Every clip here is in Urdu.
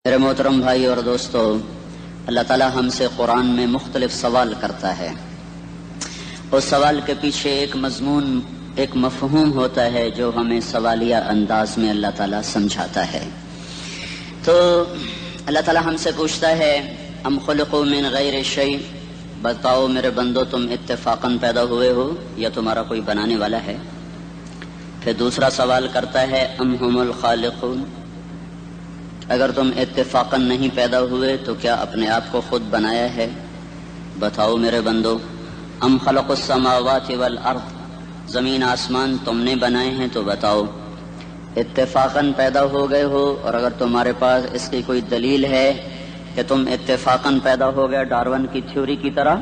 میرے محترم بھائی اور دوستو، اللہ تعالیٰ ہم سے قرآن میں مختلف سوال کرتا ہے. اس سوال کے پیچھے ایک مضمون، ایک مفہوم ہوتا ہے جو ہمیں سوالیہ انداز میں اللہ تعالیٰ سمجھاتا ہے. تو اللہ تعالیٰ ہم سے پوچھتا ہے ام خلقوا من غیر شیء، بتاؤ میرے بندو تم اتفاقاً پیدا ہوئے ہو یا تمہارا کوئی بنانے والا ہے؟ پھر دوسرا سوال کرتا ہے ام ہم الخالقون، اگر تم اتفاقاً نہیں پیدا ہوئے تو کیا اپنے آپ کو خود بنایا ہے؟ بتاؤ میرے بندو. ام خلق السماوات والارض، زمین آسمان تم نے بنائے ہیں تو بتاؤ اتفاقاً پیدا ہو گئے ہو؟ اور اگر تمہارے پاس اس کی کوئی دلیل ہے کہ تم اتفاقاً پیدا ہو گئے ڈارون کی تھیوری کی طرح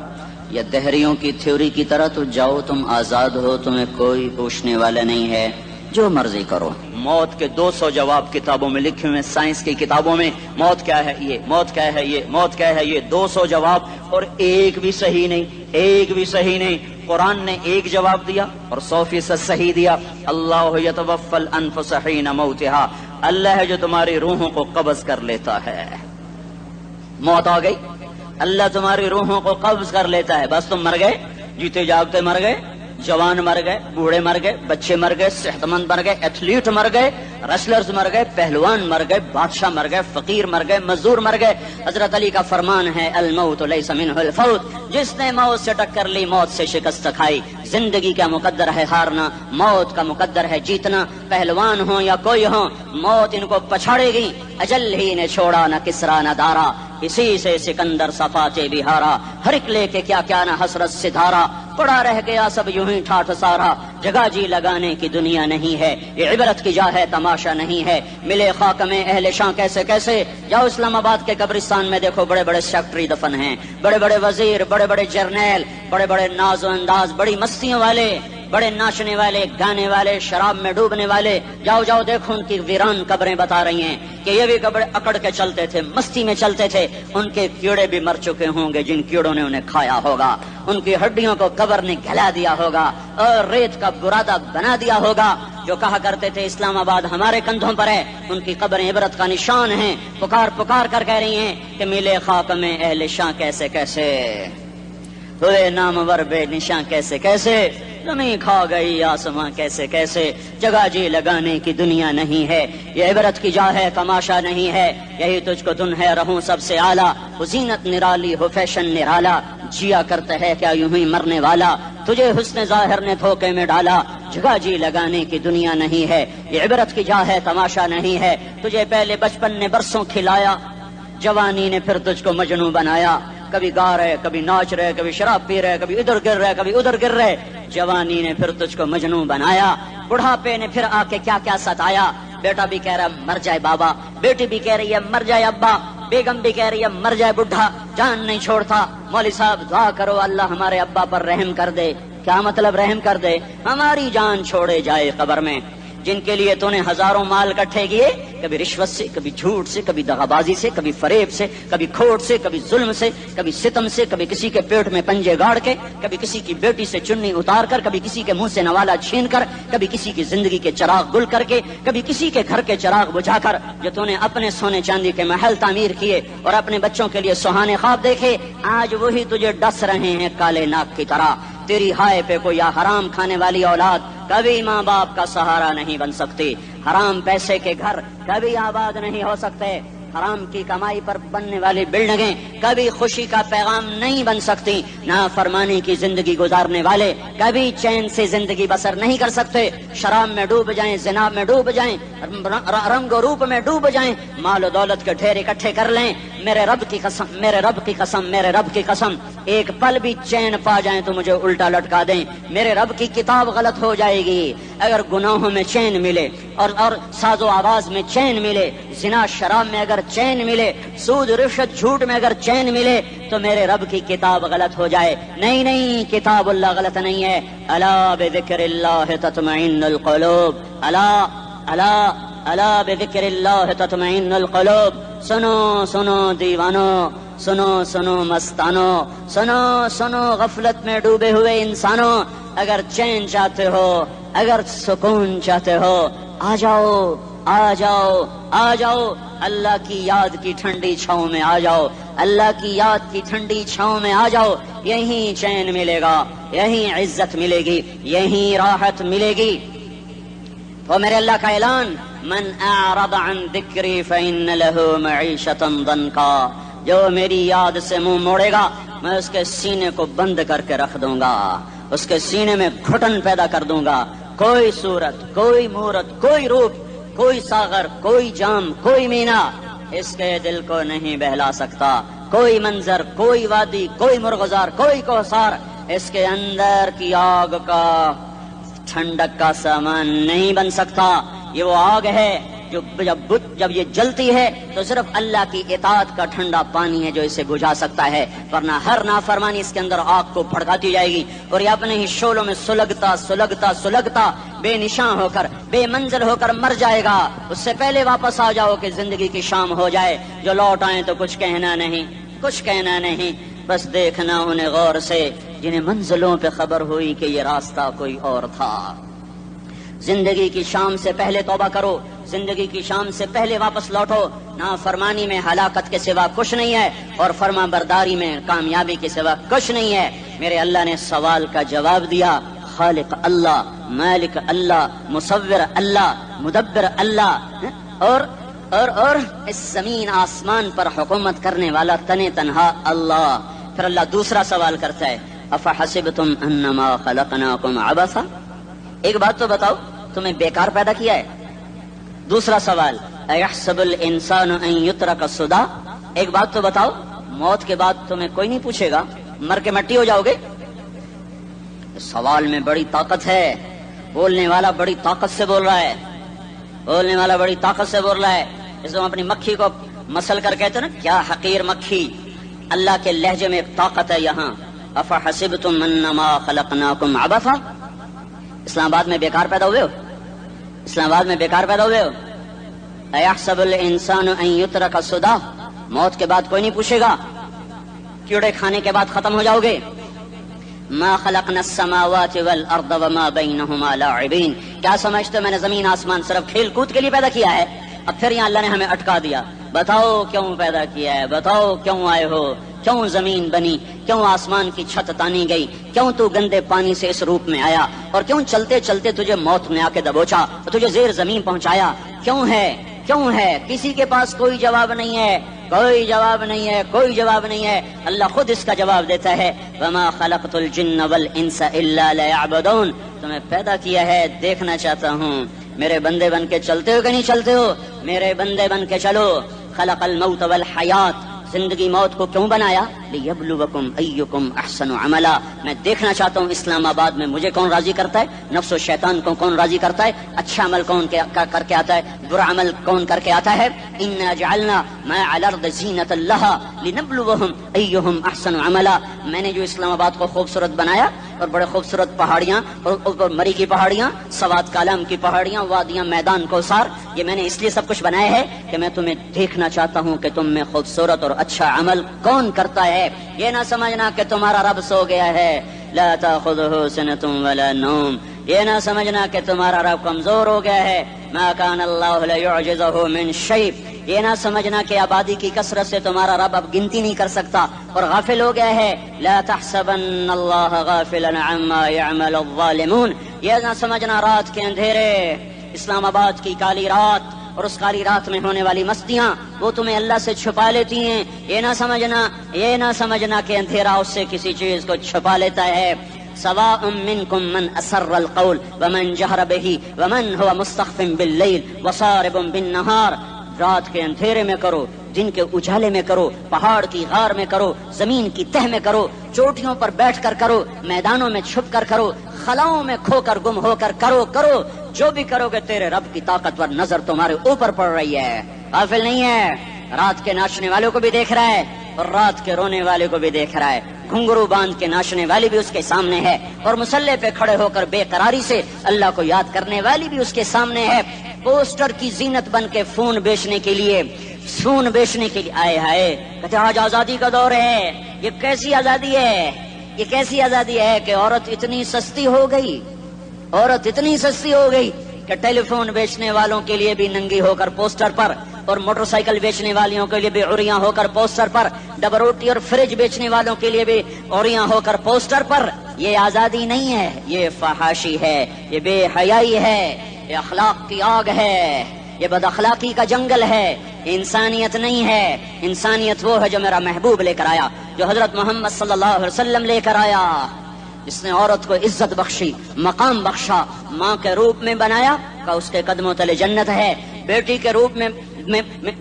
یا دہریوں کی تھیوری کی طرح، تو جاؤ تم آزاد ہو، تمہیں کوئی پوچھنے والا نہیں ہے، جو مرضی کرو. موت کے 200 جواب کتابوں میں لکھے ہوئے، سائنس کی کتابوں میں موت کیا ہے یہ، موت کیا ہے یہ، موت کیا ہے یہ، 200 جواب، اور ایک بھی صحیح نہیں، ایک بھی صحیح نہیں. قرآن نے ایک جواب دیا اور 100% صحیح دیا. اللہ یتوفی الانفس حین موتہا، اللہ ہے جو تمہاری روحوں کو قبض کر لیتا ہے. موت آ گئی، اللہ تمہاری روحوں کو قبض کر لیتا ہے، بس تم مر گئے، جیتے جاگتے مر گئے، جوان مر گئے، بوڑھے مر گئے، بچے مر گئے، صحت مند مر گئے، ایتھلیٹ مر گئے، ریسلرز مر گئے، پہلوان مر گئے، بادشاہ مر گئے، فقیر مر گئے، مزدور مر گئے. حضرت علی کا فرمان ہے الموت لیس منہ الفوت، جس نے موت سے ٹکر لی موت سے شکست کھائی. زندگی کا مقدر ہے ہارنا، موت کا مقدر ہے جیتنا. پہلوان ہوں یا کوئی ہوں، موت ان کو پچھاڑے گی. اجل ہی نے چھوڑا نہ کسرا نہ دارا، اسی سے سکندر صفاتے بہارا. ہر ایک لے کے کیا کیا نہ حسرت ستارا، پڑا رہ گیا سب یوں ہی ٹھاٹھ سارا. جگہ جی لگانے کی دنیا نہیں ہے، یہ عبرت کی جا ہے تماشا نہیں ہے. ملے خاک میں اہل شاں کیسے کیسے، جاؤ اسلام آباد کے قبرستان میں دیکھو، بڑے بڑے سیکٹری دفن ہیں، بڑے بڑے وزیر، بڑے بڑے جرنیل، بڑے بڑے ناز و انداز، بڑی مستیوں والے، بڑے ناچنے والے، گانے والے، شراب میں ڈوبنے والے. جاؤ جاؤ دیکھو ان کی ویران قبریں بتا رہی ہیں کہ یہ بھی قبر اکڑ کے چلتے تھے، مستی میں چلتے تھے. ان کے کیڑے بھی مر چکے ہوں گے جن کیڑوں نے انہیں کھایا ہوگا. ان کی ہڈیوں کو قبر نے گلا دیا ہوگا اور ریت کا برادہ بنا دیا ہوگا. جو کہا کرتے تھے اسلام آباد ہمارے کندھوں پر ہے، ان کی قبریں عبرت کا نشان ہیں. پکار پکار کر کہہ رہی ہیں کہ ملے خاک میں اہل شاں کیسے کیسے، ہوئے نامور بے نشاں کیسے کیسے، زمین کھا گئی آسماں کیسے کیسے. جگہ جی لگانے کی دنیا نہیں ہے، یہ عبرت کی جا ہے تماشا نہیں ہے. یہی تجھ کو دن ہے رہوں سب سے اعلیٰ، وہ زینت نرالی ہو فیشن نرالا. جیا کرتا ہے کیا یوں ہی مرنے والا، تجھے حسن ظاہر نے دھوکے میں ڈالا. جگہ جی لگانے کی دنیا نہیں ہے، یہ عبرت کی جا ہے تماشا نہیں ہے. تجھے پہلے بچپن نے برسوں کھلایا، جوانی نے پھر تجھ کو مجنوں بنایا. کبھی گا رہے، کبھی ناچ رہے، کبھی شراب پی رہے، کبھی ادھر گر رہے، کبھی ادھر گر رہے. جوانی نے پھر تجھ کو مجنوں بنایا. بڑھاپے نے پھر آ کے کیا کیا ستایا. بیٹا بھی کہہ رہا مر جائے بابا، بیٹی بھی کہہ رہی ہے مر جائے ابا، بیگم بھی کہہ رہی ہے مر جائے بڈھا، جان نہیں چھوڑتا. مولوی صاحب دعا کرو اللہ ہمارے ابا پر رحم کر دے. کیا مطلب رحم کر دے؟ ہماری جان چھوڑے جائے قبر میں. جن کے لیے تو نے ہزاروں مال اکٹھے کیے، کبھی رشوت سے، کبھی جھوٹ سے، کبھی دغابازی سے، کبھی فریب سے، کبھی کھوٹ سے، کبھی ظلم سے، کبھی ستم سے، کبھی کسی کے پیٹ میں پنجے گاڑ کے، کبھی کسی کی بیٹی سے چنی اتار کر، کبھی کسی کے منہ سے نوالا چھین کر، کبھی کسی کی زندگی کے چراغ گل کر کے، کبھی کسی کے گھر کے چراغ بجھا کر. جو تو نے اپنے سونے چاندی کے محل تعمیر کیے اور اپنے بچوں کے لیے سہانے خواب دیکھے، آج وہی تجھے ڈس رہے ہیں کالے ناک کی طرح. تیری ہائے پہ کوئی حرام کھانے والی اولاد کبھی ماں باپ کا سہارا نہیں بن سکتی. حرام پیسے کے گھر کبھی آباد نہیں ہو سکتے. حرام کی کمائی پر بننے والی بلڈنگیں کبھی خوشی کا پیغام نہیں بن سکتی. نافرمانی کی زندگی گزارنے والے کبھی چین سے زندگی بسر نہیں کر سکتے. شراب میں ڈوب جائیں، زنا میں ڈوب جائیں، رنگ و روپ میں ڈوب جائیں، مال و دولت کے ڈھیر اکٹھے کر لیں، میرے رب کی قسم، میرے رب کی قسم، میرے رب کی قسم، ایک پل بھی چین پا جائیں تو مجھے الٹا لٹکا دیں. میرے رب کی کتاب غلط ہو جائے گی. اگر گناہوں میں چین ملے اور ساز و آواز میں چین ملے، زنا شراب میں اگر چین ملے، سود رشوت جھوٹ میں اگر چین ملے، تو میرے رب کی کتاب غلط ہو جائے. نہیں نہیں، کتاب اللہ غلط نہیں ہے. الا بذکر اللہ تطمئن القلوب، الا الا الا بذکر اللہ تطمئن القلوب. سنو سنو دیوانو، سنو سنو مستانو، سنو سنو غفلت میں ڈوبے ہوئے انسانوں. اگر چین چاہتے ہو، اگر سکون چاہتے ہو، آ جاؤ آ جاؤ آ جاؤ. اللہ کی یاد کی ٹھنڈی چھاؤں میں آ جاؤ، اللہ کی یاد کی ٹھنڈی چھاؤں میں آ جاؤ، یہیں چین ملے گا، یہیں عزت ملے گی، یہیں راحت ملے گی۔ تو میرے اللہ کا اعلان، من اعرض عن ذکری فإن له معیشۃ ضنکا، جو میری یاد سے منہ موڑے گا میں اس کے سینے کو بند کر کے رکھ دوں گا، اس کے سینے میں گھٹن پیدا کر دوں گا۔ کوئی صورت، کوئی مورت، کوئی روپ، کوئی ساغر، کوئی جام، کوئی مینا اس کے دل کو نہیں بہلا سکتا، کوئی منظر، کوئی وادی، کوئی مرغزار، کوئی کوثر اس کے اندر کی آگ کا ٹھنڈک کا سامان نہیں بن سکتا۔ یہ وہ آگ ہے جو جب یہ جلتی ہے تو صرف اللہ کی اطاعت کا ٹھنڈا پانی ہے جو اسے بجھا سکتا ہے، ورنہ ہر نافرمانی اس کے اندر آگ کو بھڑکاتی جائے گی اور یہ اپنے ہی شعلوں میں سلگتا سلگتا سلگتا بے نشاں ہو کر، بے منزل ہو کر مر جائے گا۔ اس سے پہلے واپس آ جاؤ کہ زندگی کی شام ہو جائے۔ جو لوٹ آئیں تو کچھ کہنا نہیں، کچھ کہنا نہیں، بس دیکھنا انہیں غور سے جنہیں منزلوں پہ خبر ہوئی کہ یہ راستہ کوئی اور تھا۔ زندگی کی شام سے پہلے توبہ کرو، زندگی کی شام سے پہلے واپس لوٹو۔ نافرمانی میں ہلاکت کے سوا کچھ نہیں ہے اور فرما برداری میں کامیابی کے سوا کچھ نہیں ہے۔ میرے اللہ نے سوال کا جواب دیا، خالق اللہ، مالک اللہ، مصور اللہ، مدبر اللہ، اور اس زمین آسمان پر حکومت کرنے والا تنے تنہا اللہ۔ پھر اللہ دوسرا سوال کرتا ہے، افحسبتم انما خلقناکم عبثا، ایک بات تو بتاؤ تمہیں بیکار پیدا کیا ہے؟ دوسرا سوال، ایحسب الانسان ان یترک سدی، ایک بات تو بتاؤ موت کے بعد تمہیں کوئی نہیں پوچھے گا، مر کے مٹی ہو جاؤ گے؟ سوال میں بڑی طاقت ہے، بولنے والا بڑی طاقت سے بول رہا ہے، بولنے والا بڑی طاقت سے بول رہا ہے۔ اس میں اپنی مکھی کو مسل کر کہتے نا، کیا حقیر مکھی، اللہ کے لہجے میں ایک طاقت ہے یہاں۔ افحسبتم انما خلقناکم عبثا، اسلام آباد میں بیکار پیدا ہوئے ہو؟ اسلام آباد میں بیکار پیدا ہوئے ہو؟ ایحسب الانسان ان یترک سدی، موت کے بعد کوئی نہیں پوچھے گا، کیڑے کھانے کے بعد ختم ہو جاؤ گے۔ ما خلقنا السماوات والارض وما بینہما لاعبین، کیا سمجھتے ہو میں نے زمین آسمان صرف کھیل کود کے لیے پیدا کیا ہے؟ اب پھر یہاں اللہ نے ہمیں اٹکا دیا، بتاؤ کیوں پیدا کیا ہے، بتاؤ کیوں آئے ہو، کیوں زمین بنی، کیوں آسمان کی چھت تانی گئی، کیوں تو گندے پانی سے اس روپ میں آیا، اور کیوں چلتے چلتے تجھے موت میں آ کے دبوچا اور تجھے زیر زمین پہنچایا، کیوں ہے، کیوں ہے؟ کسی کے پاس کوئی جواب نہیں ہے، کوئی جواب نہیں ہے، کوئی جواب نہیں ہے، اللہ خود اس کا جواب دیتا ہے، وما خلقت الجن والانس الا لیعبدون، تمہیں پیدا کیا ہے دیکھنا چاہتا ہوں میرے بندے بن کے چلتے ہو کہ نہیں چلتے ہو، میرے بندے بن کے چلو۔ خلق الموت والحیات، زندگی موت کو کیوں بنایا؟ لیبلوکم ایکم احسن عملا، میں دیکھنا چاہتا ہوں اسلام آباد میں مجھے کون راضی کرتا ہے، نفس و شیطان کو کون راضی کرتا ہے، اچھا عمل کون کر کے آتا ہے، برا عمل کون کر کے آتا ہے۔ انا جعلنا ما علی الارض زینۃ لها لنبلوہم ایہم احسن عملا، میں نے جو اسلام آباد کو خوبصورت بنایا اور بڑے خوبصورت پہاڑیاں اور اوپر مری کی پہاڑیاں، سوات کالام کی پہاڑیاں، وادیاں، میدان کوثر، یہ میں نے اس لیے سب کچھ بنایا ہے کہ میں تمہیں دیکھنا چاہتا ہوں کہ تم میں خوبصورت اور اچھا عمل کون کرتا ہے۔ یہ نہ سمجھنا کہ تمہارا رب سو گیا ہے، لا تاخذہ سنۃ ولا نوم، یہ نہ سمجھنا کہ تمہارا رب کمزور ہو گیا ہے، ما کان اللہ لیعجزہ من شیء، یہ نہ سمجھنا کہ آبادی کی کثرت سے تمہارا رب اب گنتی نہیں کر سکتا اور غافل ہو گیا ہے، لا تحسبن اللہ غافلا عما يعمل الظالمون، یہ نہ سمجھنا رات کے اندھیرے، اسلام آباد کی کالی رات اور اس کالی رات میں ہونے والی مستیاں وہ تمہیں اللہ سے چھپا لیتی ہیں، یہ نہ سمجھنا کہ اندھیرا اس سے کسی چیز کو چھپا لیتا ہے۔ سواء منکم من اسر القول ومن جہر به ومن هو مستخف باللیل وصارب بالنہار، رات کے اندھیرے میں کرو، دن کے اجالے میں کرو، پہاڑ کی غار میں کرو، زمین کی تہ میں کرو، چوٹیوں پر بیٹھ کر کرو، میدانوں میں چھپ کر کرو، خلاؤں میں کھو کر گم ہو کر کرو، جو بھی کرو گے تیرے رب کی طاقتور نظر تمہارے اوپر پڑ رہی ہے، غافل نہیں ہے، رات کے ناچنے والوں کو بھی دیکھ رہا ہے اور رات کے رونے والے کو بھی دیکھ رہا ہے، گھنگرو باندھ کے ناچنے والی بھی اس کے سامنے ہے اور مسلح پہ کھڑے ہو کر بے قراری سے اللہ کو یاد کرنے والی بھی اس کے سامنے ہے، پوسٹر کی زینت بن کے فون بیچنے کے لیے آئے ہائے، کہتے آج آزادی کا دور ہے، یہ کیسی آزادی ہے، یہ کیسی آزادی ہے کہ عورت اتنی سستی ہو گئی کہ ٹیلی فون بیچنے والوں کے لیے بھی ننگی ہو کر پوسٹر پر اور موٹر سائیکل بیچنے والیوں کے لیے بھی عریاں ہو کر پوسٹر پر، ڈبل روٹی اور فریج بیچنے والوں کے لیے بھی عریاں ہو کر پوسٹر پر. یہ آزادی نہیں ہے، یہ فحاشی ہے، یہ بے حیائی ہے، یہ اخلاق کی آگ ہے، یہ بد اخلاقی کا جنگل ہے. انسانیت نہیں ہے. انسانیت وہ ہے جو میرا محبوب لے کر آیا، جو حضرت محمد صلی اللہ علیہ وسلم لے کر آیا، جس نے عورت کو عزت بخشی، مقام بخشا، ماں کے روپ میں بنایا کہ اس کے قدموں تلے جنت ہے. بیٹی کے روپ میں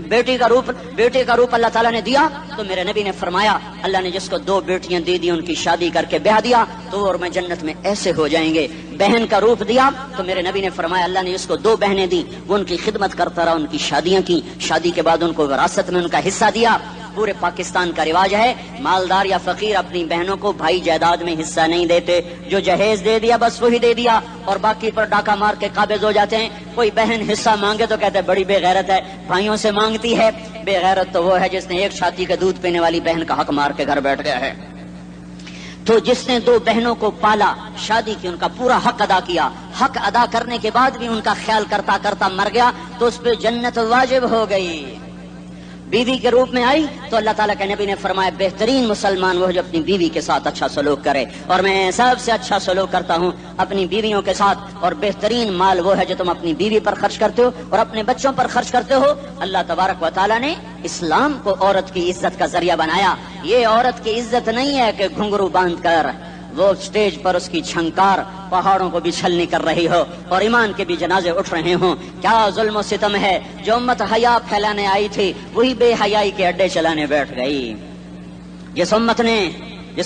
بیٹی کا روپ اللہ تعالیٰ نے دیا تو میرے نبی نے فرمایا اللہ نے جس کو 2 بیٹیاں دے دی ان کی شادی کر کے بیاہ دیا تو وہ اور میں جنت میں ایسے ہو جائیں گے. بہن کا روپ دیا تو میرے نبی نے فرمایا اللہ نے جس کو 2 بہنیں دی وہ ان کی خدمت کرتا رہا، ان کی شادیاں کی، شادی کے بعد ان کو وراثت میں ان کا حصہ دیا. پورے پاکستان کا رواج ہے مالدار یا فقیر اپنی بہنوں کو بھائی جائیداد میں حصہ نہیں دیتے، جو جہیز دے دیا بس وہی دے دیا اور باقی پر ڈاکہ مار کے قابض ہو جاتے ہیں. کوئی بہن حصہ مانگے تو کہتے ہیں بڑی بے غیرت ہے، بھائیوں سے مانگتی ہے. بے غیرت تو وہ ہے جس نے ایک چھاتی کا دودھ پینے والی بہن کا حق مار کے گھر بیٹھ گیا ہے. تو جس نے 2 بہنوں کو پالا، شادی کی، ان کا پورا حق ادا کیا، حق ادا کرنے کے بعد بھی ان کا خیال کرتا کرتا مر گیا تو اس پہ جنت واجب ہو گئی. بیوی کے روپ میں آئی تو اللہ تعالیٰ کے نبی نے فرمایا بہترین مسلمان وہ جو اپنی بیوی کے ساتھ اچھا سلوک کرے، اور میں سب سے اچھا سلوک کرتا ہوں اپنی بیویوں کے ساتھ. اور بہترین مال وہ ہے جو تم اپنی بیوی پر خرچ کرتے ہو اور اپنے بچوں پر خرچ کرتے ہو. اللہ تبارک و تعالیٰ نے اسلام کو عورت کی عزت کا ذریعہ بنایا. یہ عورت کی عزت نہیں ہے کہ گھنگرو باندھ کر وہ سٹیج پر اس کی چھنکار پہاڑوں کو بھی چھلنی کر رہی ہو اور ایمان کے بھی جنازے اٹھ رہے ہوں. کیا ظلم و ستم ہے. جو امت حیا پھیلانے آئی تھی وہی بے حیائی کے اڈے چلانے بیٹھ گئی. جس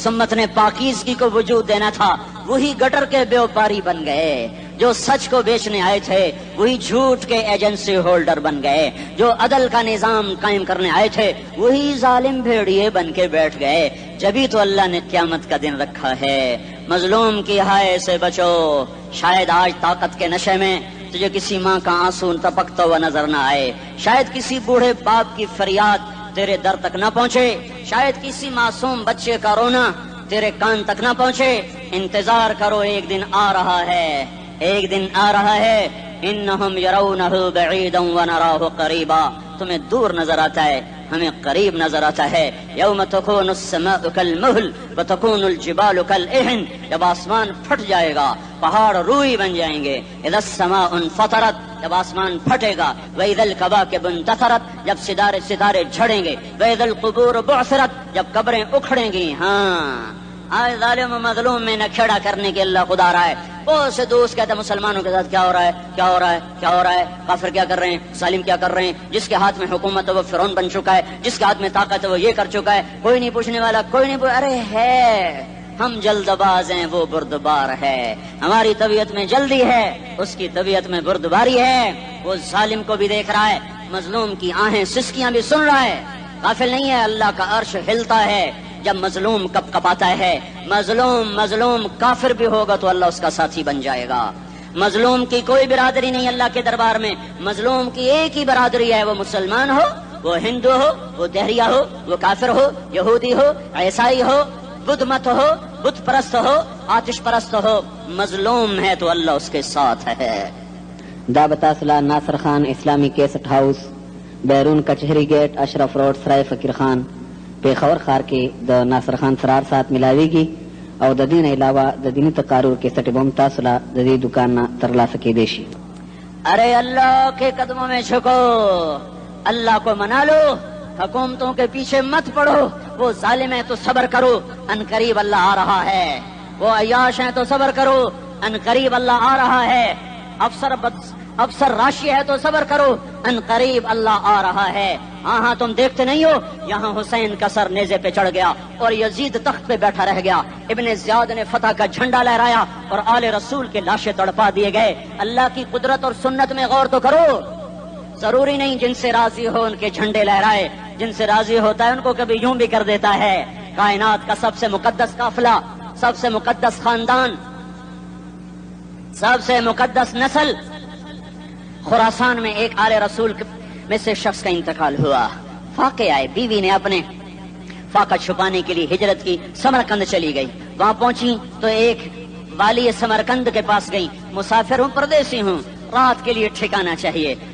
امت نے پاکیزگی کو وجود دینا تھا وہی گٹر کے بیوپاری بن گئے. جو سچ کو بیچنے آئے تھے وہی جھوٹ کے ایجنسی ہولڈر بن گئے. جو عدل کا نظام قائم کرنے آئے تھے وہی ظالم بھیڑیے بن کے بیٹھ گئے. جبھی تو اللہ نے قیامت کا دن رکھا ہے. مظلوم کی ہائے سے بچو. شاید آج طاقت کے نشے میں تجھے کسی ماں کا آنسو ٹپکتا ہوا نظر نہ آئے، شاید کسی بوڑھے باپ کی فریاد تیرے در تک نہ پہنچے، شاید کسی معصوم بچے کا رونا تیرے کان تک نہ پہنچے. انتظار کرو، ایک دن آ رہا ہے، ایک دن آ رہا ہے. انہم یرونہ بعیدا ونراہ قریبا. تمہیں دور نظر آتا ہے، ہمیں قریب نظر آتا ہے. یوم تکون السماء کالمہل وتکون الجبال کالعہن. جب آسمان پھٹ جائے گا پہاڑ روئی بن جائیں گے. اذا السماء انفطرت. جب آسمان پھٹے گا. واذا الکواکب انتثرت. جب ستارے جھڑیں گے. واذا القبور بعثرت. جب قبریں اکھڑیں گی. ہاں آج ظالم و مظلوم میں نہ کھیڑا کرنے کے اللہ خدا رہا ہے. بہت سے دوست کہتے ہیں مسلمانوں کے ساتھ کیا ہو رہا ہے، کیا ہو رہا ہے، کیا ہو رہا ہے، کافر کیا کر رہے ہیں، ظالم کیا کر رہے ہیں. جس کے ہاتھ میں حکومت ہے وہ فرعون بن چکا ہے، جس کے ہاتھ میں طاقت ہے وہ یہ کر چکا ہے. کوئی نہیں پوچھنے والا، کوئی نہیں ارے ہے ہم جلد باز ہیں، وہ بردبار ہے. ہماری طبیعت میں جلدی ہے، اس کی طبیعت میں بردباری ہے. وہ ظالم کو بھی دیکھ رہا ہے، مظلوم کی آہیں سسکیاں بھی سن رہا ہے. غافل نہیں ہے. اللہ کا عرش ہلتا ہے جب مظلوم کپ کپاتا ہے. مظلوم کافر بھی ہوگا تو اللہ اس کا ساتھی بن جائے گا. مظلوم کی کوئی برادری نہیں اللہ کے دربار میں. مظلوم کی ایک ہی برادری ہے، وہ مسلمان ہو، وہ ہندو ہو، وہ دہریہ ہو، وہ کافر ہو، یہودی ہو، عیسائی ہو، بدھ مت ہو، بت پرست ہو، آتش پرست ہو. مظلوم ہے تو اللہ اس کے ساتھ ہے. دا بتاصلہ ناصر خان اسلامی کیسٹ ہاؤس، بیرون کچہری گیٹ، اشرف روڈ، سرائے فقیر خان، پیښور ښار کې د ناصر خان سرار سات ملاویږي او د دې نه علاوه د دیني تقارر کیسټ به هم تاسو له د دې دکان نه ترلاسه کیدی شي. ارے اللہ کے قدموں میں جھکو، اللہ کو منا لو، حکومتوں کے پیچھے مت پڑو. وہ ظالم ہے تو صبر کرو، ان قریب اللہ آ رہا ہے. وہ عیاش ہیں تو صبر کرو، ان قریب اللہ آ رہا ہے. افسر راشی ہے تو صبر کرو، ان قریب اللہ آ رہا ہے. ہاں تم دیکھتے نہیں ہو یہاں حسین کا سر نیزے پہ چڑھ گیا اور یزید تخت پہ بیٹھا رہ گیا. ابن زیاد نے فتح کا جھنڈا لہرایا اور آل رسول کے لاشیں تڑپا دیے گئے. اللہ کی قدرت اور سنت میں غور تو کرو. ضروری نہیں جن سے راضی ہو ان کے جھنڈے لہرائے، جن سے راضی ہوتا ہے ان کو کبھی یوں بھی کر دیتا ہے. کائنات کا سب سے مقدس قافلہ، سب سے مقدس خاندان، سب سے مقدس نسل، خراسان میں ایک آل رسول میں سے شخص کا انتقال ہوا. فاقے آئے، بیوی نے اپنے فاقہ چھپانے کے لیے ہجرت کی، سمرقند چلی گئی. وہاں پہنچی تو ایک والی سمرقند کے پاس گئی. مسافر ہوں، پردیسی ہوں، رات کے لیے ٹھکانا چاہیے.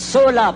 16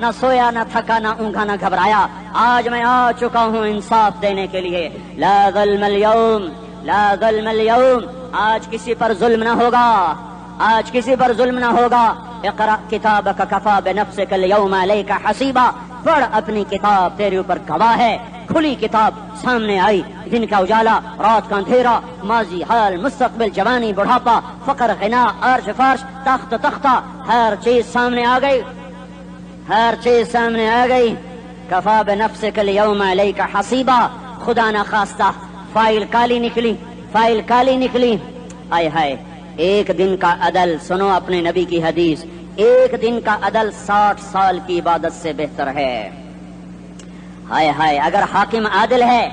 نہ سویا نہ تھکا نہ اونگا نہ گھبرایا. آج میں آ چکا ہوں انصاف دینے کے لیے. لا ظلم اليوم لا ظلم اليوم. آج کسی پر ظلم نہ ہوگا, آج کسی پر ظلم نہ ہوگا. اقرأ کتابک کفا بنفسک اليوم علیک حسیبا. پڑھ اپنی کتاب, تیرے اوپر گواہ ہے. کھلی کتاب سامنے آئی, دن کا اجالا, رات کا اندھیرا, ماضی حال مستقبل, جوانی بڑھاپا, فقر غنا, عرش فرش, تخت تختہ, ہر چیز سامنے آ گئی, ہر چیز سامنے آ گئی. کفا بنفسک اليوم علیک حسیبا. خدا نہ خواستہ فائل کالی نکلی, فائل کالی نکلی. آئے ہائے, ایک دن کا عدل, سنو اپنے نبی کی حدیث, ایک دن کا عدل 60 سال کی عبادت سے بہتر ہے. ہائے ہائے, اگر حاکم عادل ہے,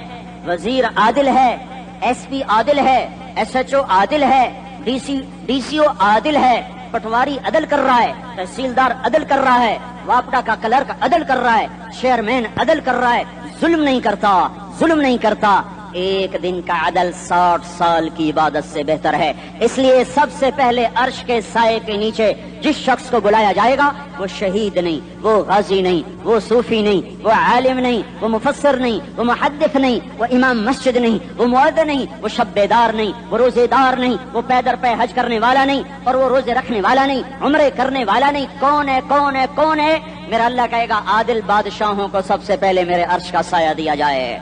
وزیر عادل ہے, ایس پی عادل ہے, ایس ایچ او عادل ہے, ڈی سی او عادل ہے, پٹواری عدل کر رہا ہے, تحصیلدار عدل کر رہا ہے, واپڈا کا کلرک عدل کر رہا ہے, چیئرمین عدل کر رہا ہے, ظلم نہیں کرتا, ظلم نہیں کرتا, ایک دن کا عدل 60 سال کی عبادت سے بہتر ہے. اس لیے سب سے پہلے عرش کے سائے کے نیچے جس شخص کو بلایا جائے گا وہ شہید نہیں, وہ غازی نہیں, وہ صوفی نہیں, وہ عالم نہیں, وہ مفسر نہیں, وہ محدث نہیں, وہ امام مسجد نہیں, وہ مؤذن نہیں, وہ شب بیدار نہیں, وہ روزے دار نہیں, وہ پیدر پہ حج کرنے والا نہیں, اور وہ روزے رکھنے والا نہیں, عمرے کرنے والا نہیں. کون ہے, کون ہے, کون ہے؟ میرا اللہ کہے گا عادل بادشاہوں کو سب سے پہلے میرے عرش کا سایہ دیا جائے.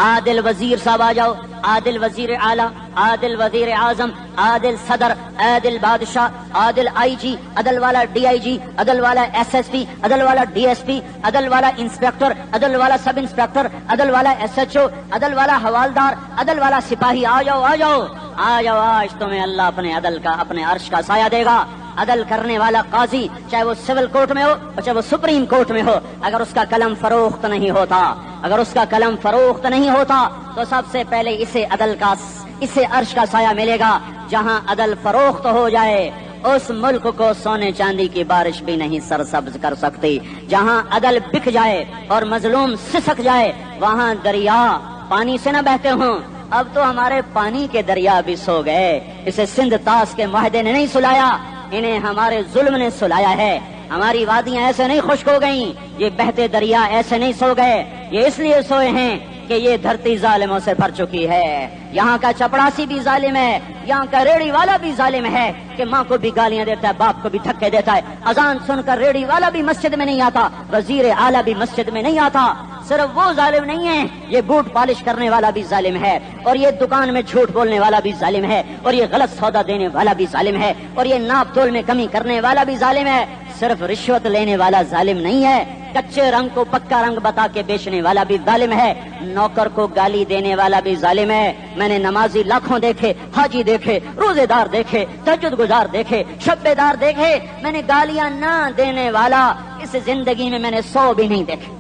عادل وزیر صاحب آ جاؤ, عادل وزیر اعلیٰ, عادل وزیر اعظم, عادل صدر, عادل بادشاہ, عادل آئی جی, عدل والا ڈی آئی جی, عدل والا ایس ایس پی, عدل والا ڈی ایس پی, عدل والا انسپیکٹر, عدل والا سب انسپیکٹر, عدل والا ایس ایچ او, عدل والا حوالدار, عدل والا سپاہی. آ جاؤ آ جاؤ آ جاؤ, آج تمہیں اللہ اپنے عدل کا, اپنے عرش کا سایہ دے گا. عدل کرنے والا قاضی, چاہے وہ سول کورٹ میں ہو اور چاہے وہ سپریم کورٹ میں ہو, اگر اس کا قلم فروخت نہیں ہوتا, اگر اس کا قلم فروخت نہیں ہوتا تو سب سے پہلے اسے عدل کا, اسے عرش کا سایہ ملے گا. جہاں عدل فروخت ہو جائے اس ملک کو سونے چاندی کی بارش بھی نہیں سرسبز کر سکتی. جہاں عدل بک جائے اور مظلوم سسک جائے وہاں دریا پانی سے نہ بہتے ہوں. اب تو ہمارے پانی کے دریا بھی سو گئے. اسے سندھ طاس کے معاہدے نے نہیں سلایا, انہیں ہمارے ظلم نے سلایا ہے. ہماری وادیاں ایسے نہیں خشک ہو گئیں, یہ بہتے دریا ایسے نہیں سو گئے. یہ اس لیے سوئے ہیں کہ یہ دھرتی ظالموں سے بھر چکی ہے. یہاں کا چپڑاسی بھی ظالم ہے, یہاں کا ریڑھی والا بھی ظالم ہے کہ ماں کو بھی گالیاں دیتا ہے, باپ کو بھی دھکے دیتا ہے. اذان سن کر ریڑھی والا بھی مسجد میں نہیں آتا, وزیر اعلیٰ بھی مسجد میں نہیں آتا. صرف وہ ظالم نہیں ہے, یہ بوٹ پالش کرنے والا بھی ظالم ہے, اور یہ دکان میں جھوٹ بولنے والا بھی ظالم ہے, اور یہ غلط سودا دینے والا بھی ظالم ہے, اور یہ ناپ تول میں کمی کرنے والا بھی ظالم ہے. صرف رشوت لینے والا ظالم نہیں ہے, کچے رنگ کو پکا رنگ بتا کے بیچنے والا بھی ظالم ہے, نوکر کو گالی دینے والا بھی ظالم ہے. میں نے نمازی لاکھوں دیکھے, حاجی دیکھے, روزے دار دیکھے, تہجد گزار دیکھے, شب بیدار دیکھے, میں نے گالیاں نہ دینے والا اس زندگی میں نے 100 بھی نہیں دیکھے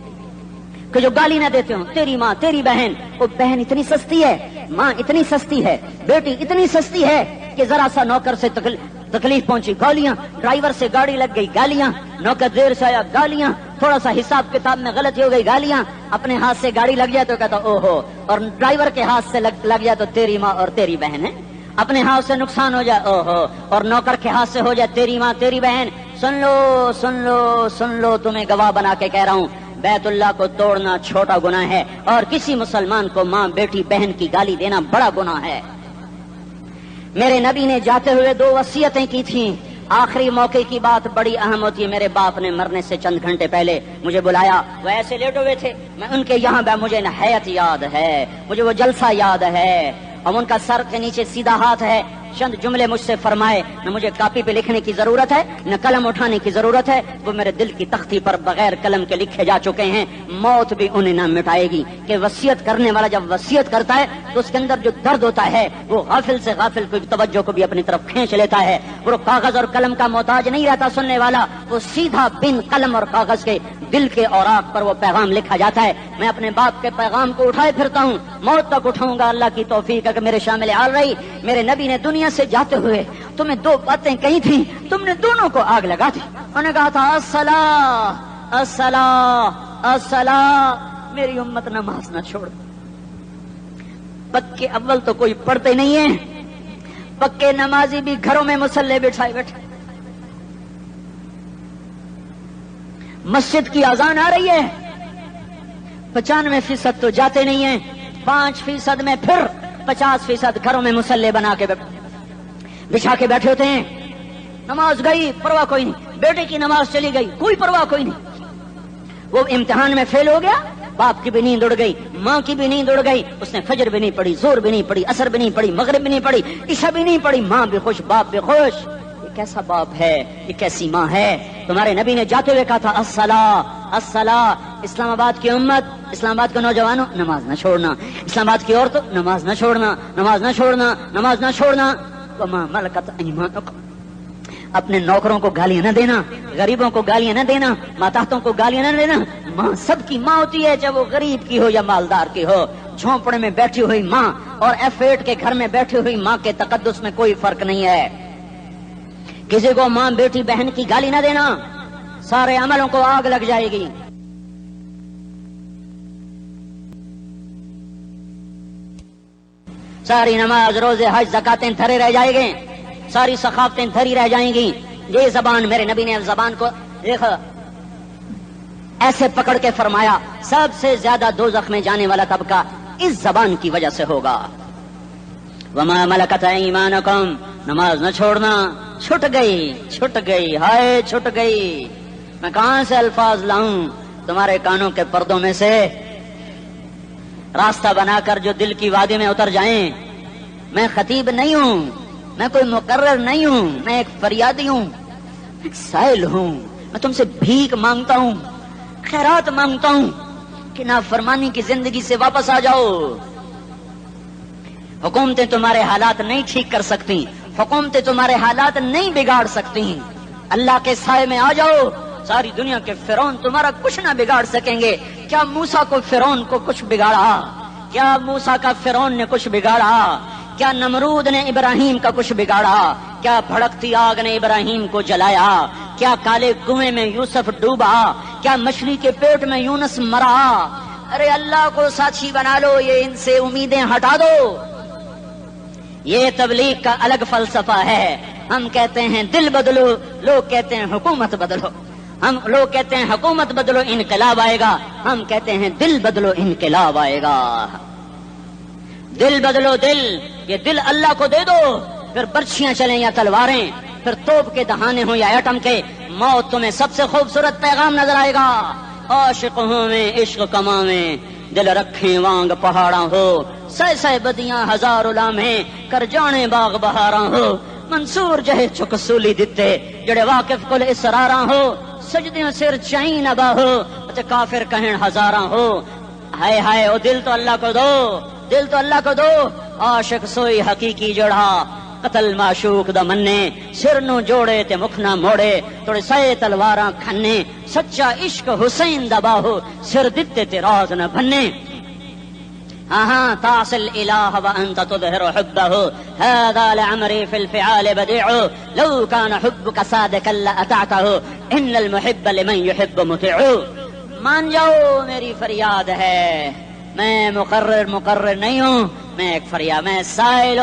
کہ جو گالی نہ دیتے ہوں. تیری ماں, تیری بہن, وہ بہن اتنی سستی ہے, ماں اتنی سستی ہے, بیٹی اتنی سستی ہے کہ ذرا سا نوکر سے تکلیف پہنچی گالیاں, ڈرائیور سے گاڑی لگ گئی گالیاں, نوکر دیر سے آیا گالیاں, تھوڑا سا حساب کتاب میں غلطی ہو گئی گالیاں, اپنے ہاتھ سے گاڑی لگ جائے تو کہتا او ہو, اور ڈرائیور کے ہاتھ سے لگ جائے تو تیری ماں اور تیری بہن ہے. اپنے ہاتھ سے نقصان ہو جائے او ہو, اور نوکر کے ہاتھ سے ہو جائے تیری ماں تیری بہن. سن لو سن لو سن لو, تمہیں گواہ بنا کے کہہ رہا ہوں, بیت اللہ کو توڑنا چھوٹا گناہ ہے, اور کسی مسلمان کو ماں بیٹی بہن کی گالی دینا بڑا گناہ ہے. میرے نبی نے جاتے ہوئے 2 وصیتیں کی تھیں. آخری موقع کی بات بڑی اہم ہوتی ہے. میرے باپ نے مرنے سے چند گھنٹے پہلے مجھے بلایا, وہ ایسے لیٹے ہوئے تھے, میں ان کے یہاں مجھے نہایت یاد ہے, مجھے وہ جلسہ یاد ہے, اور ان کا سر کے نیچے سیدھا ہاتھ ہے. چند جملے مجھ سے فرمائے, نہ مجھے کاپی پہ لکھنے کی ضرورت ہے نہ قلم اٹھانے کی ضرورت ہے, وہ میرے دل کی تختی پر بغیر قلم کے لکھے جا چکے ہیں. موت بھی انہیں نہ مٹائے گی کہ وصیت کرنے والا جب وصیت کرتا ہے تو اس کے اندر جو درد ہوتا ہے وہ غافل سے غافل کی توجہ کو بھی اپنی طرف کھینچ لیتا ہے. وہ کاغذ اور قلم کا محتاج نہیں رہتا سننے والا, وہ سیدھا بن قلم اور کاغذ کے دل کے اوراق پر وہ پیغام لکھا جاتا ہے. میں اپنے باپ کے پیغام کو اٹھائے پھرتا ہوں, موت تک اٹھاؤں گا, اللہ کی توفیق ہے کہ میرے شامل حال رہی. میرے نبی نے دنیا سے جاتے ہوئے تمہیں 2 باتیں کہی تھی, تم نے دونوں کو آگ لگا دی. انہوں نے کہا تھا الصلاۃ الصلاۃ الصلاۃ, میری امت نماز نہ چھوڑ. پکے اول تو کوئی پڑھتے نہیں ہے, پکے نمازی بھی گھروں میں مصلے بٹھائے بیٹھے. مسجد کی اذان آ رہی ہے، 95% تو جاتے نہیں ہیں، 5% میں پھر 50% گھروں میں مصلی بنا کے بچھا کے بیٹھے ہوتے ہیں. نماز گئی پرواہ کوئی نہیں، بیٹے کی نماز چلی گئی کوئی پرواہ کوئی نہیں. وہ امتحان میں فیل ہو گیا، باپ کی بھی نیند اڑ گئی، ماں کی بھی نیند اڑ گئی، اس نے فجر بھی نہیں پڑھی، زور بھی نہیں پڑھی، عصر بھی نہیں پڑھی، مغرب بھی نہیں پڑھی، عشاء بھی نہیں پڑھی، ماں بھی خوش باپ بھی خوش. یہ کیسا باپ ہے، یہ کیسی ماں ہے؟ تمہارے نبی نے جاتے ہوئے کہا تھا الصلاۃ الصلاۃ. اسلام آباد کی امت، اسلام آباد کے نوجوانوں نماز نہ چھوڑنا، اسلام آباد کی عورتوں نماز نہ چھوڑنا، نماز نہ چھوڑنا، نماز نہ چھوڑنا. وما ملکت ایمانکم، اپنے نوکروں کو گالیاں نہ دینا، غریبوں کو گالیاں نہ دینا، ماتحتوں کو گالیاں نہ دینا. ماں سب کی ماں ہوتی ہے، چاہے وہ غریب کی ہو یا مالدار کی ہو. جھونپڑے میں بیٹھی ہوئی ماں اور F8 کے گھر میں بیٹھی ہوئی ماں کے تقدس میں کوئی فرق نہیں ہے. کسی کو ماں بیٹی بہن کی گالی نہ دینا، سارے عملوں کو آگ لگ جائے گی. ساری نماز روزے حج زکاتیں دھرے رہ جائیں گے، ساری ثقافتیں دھری رہ جائیں گی. یہ زبان، میرے نبی نے زبان کو دیکھا ایسے پکڑ کے فرمایا سب سے زیادہ دوزخ میں جانے والا طبقہ اس زبان کی وجہ سے ہوگا. وما ملکت ایمانکم، نماز نہ چھوڑنا. چھٹ گئی ہائے چھٹ گئی. میں کہاں سے الفاظ لاؤں تمہارے کانوں کے پردوں میں سے راستہ بنا کر جو دل کی وادی میں اتر جائیں. میں خطیب نہیں ہوں، میں کوئی مقرر نہیں ہوں، میں ایک فریادی ہوں، ایک سائل ہوں. میں تم سے بھیک مانگتا ہوں، خیرات مانگتا ہوں کہ نافرمانی کی زندگی سے واپس آ جاؤ. حکومتیں تمہارے حالات نہیں ٹھیک کر سکتی، حکومتیں تمہارے حالات نہیں بگاڑ سکتی. اللہ کے سائے میں آ جاؤ، ساری دنیا کے فرعون تمہارا کچھ نہ بگاڑ سکیں گے. کیا موسیٰ کو فرعون کو کچھ بگاڑا؟ کیا موسیٰ کا فرعون نے کچھ بگاڑا؟ کیا نمرود نے ابراہیم کا کچھ بگاڑا؟ کیا بھڑکتی آگ نے ابراہیم کو جلایا؟ کیا کالے کنویں میں یوسف ڈوبا؟ کیا مچھلی کے پیٹ میں یونس مرا؟ ارے اللہ کو ساتھی بنا لو، یہ ان سے امیدیں ہٹا دو. یہ تبلیغ کا الگ فلسفہ ہے. ہم کہتے ہیں دل بدلو، لوگ کہتے ہیں حکومت بدلو. لوگ کہتے ہیں حکومت بدلو انقلاب آئے گا، ہم کہتے ہیں دل بدلو انقلاب آئے گا. دل بدلو دل، یہ دل اللہ کو دے دو، پھر برچھیاں چلیں یا تلواریں، پھر توپ کے دہانے ہوں یا ایٹم کے، موت تمہیں سب سے خوبصورت پیغام نظر آئے گا. عاشق ہوں میں عشق کماویں، دل رکھیں وانگ پہاڑاں ہو، سہ بدیاں ہزار لامہیں کر جانے باغ بہاراں ہو. منصور جہے چک سولی دتے جڑے واقف کل اسراراں ہو، سجدیاں سر چائیں نبا ہو تے کافر کہیں ہزاراں ہو. ہائے ہائے او دل تو اللہ کو دو، دل تو اللہ کو دو. عاشق سوئی حقیقی جڑا، قتل معشوق دا مننے، سر نو جوڑے تے مکھ نہ موڑے، توڑے سائے تلواراں کھنے. سچا عشق حسین دا باہو، سر دتے تے راز نہ بھنے. ہاں تعصل الہ وانت تظہر حبہ، هذا لعمری فی الفعال بدیع، لو کان حبک صادقا لأطعتہ، ان المحب لمن یحب مطیع. مان جاؤ میری فریاد ہے، میں مقرر نہیں ہوں، میں ایک فریاد، میں سائل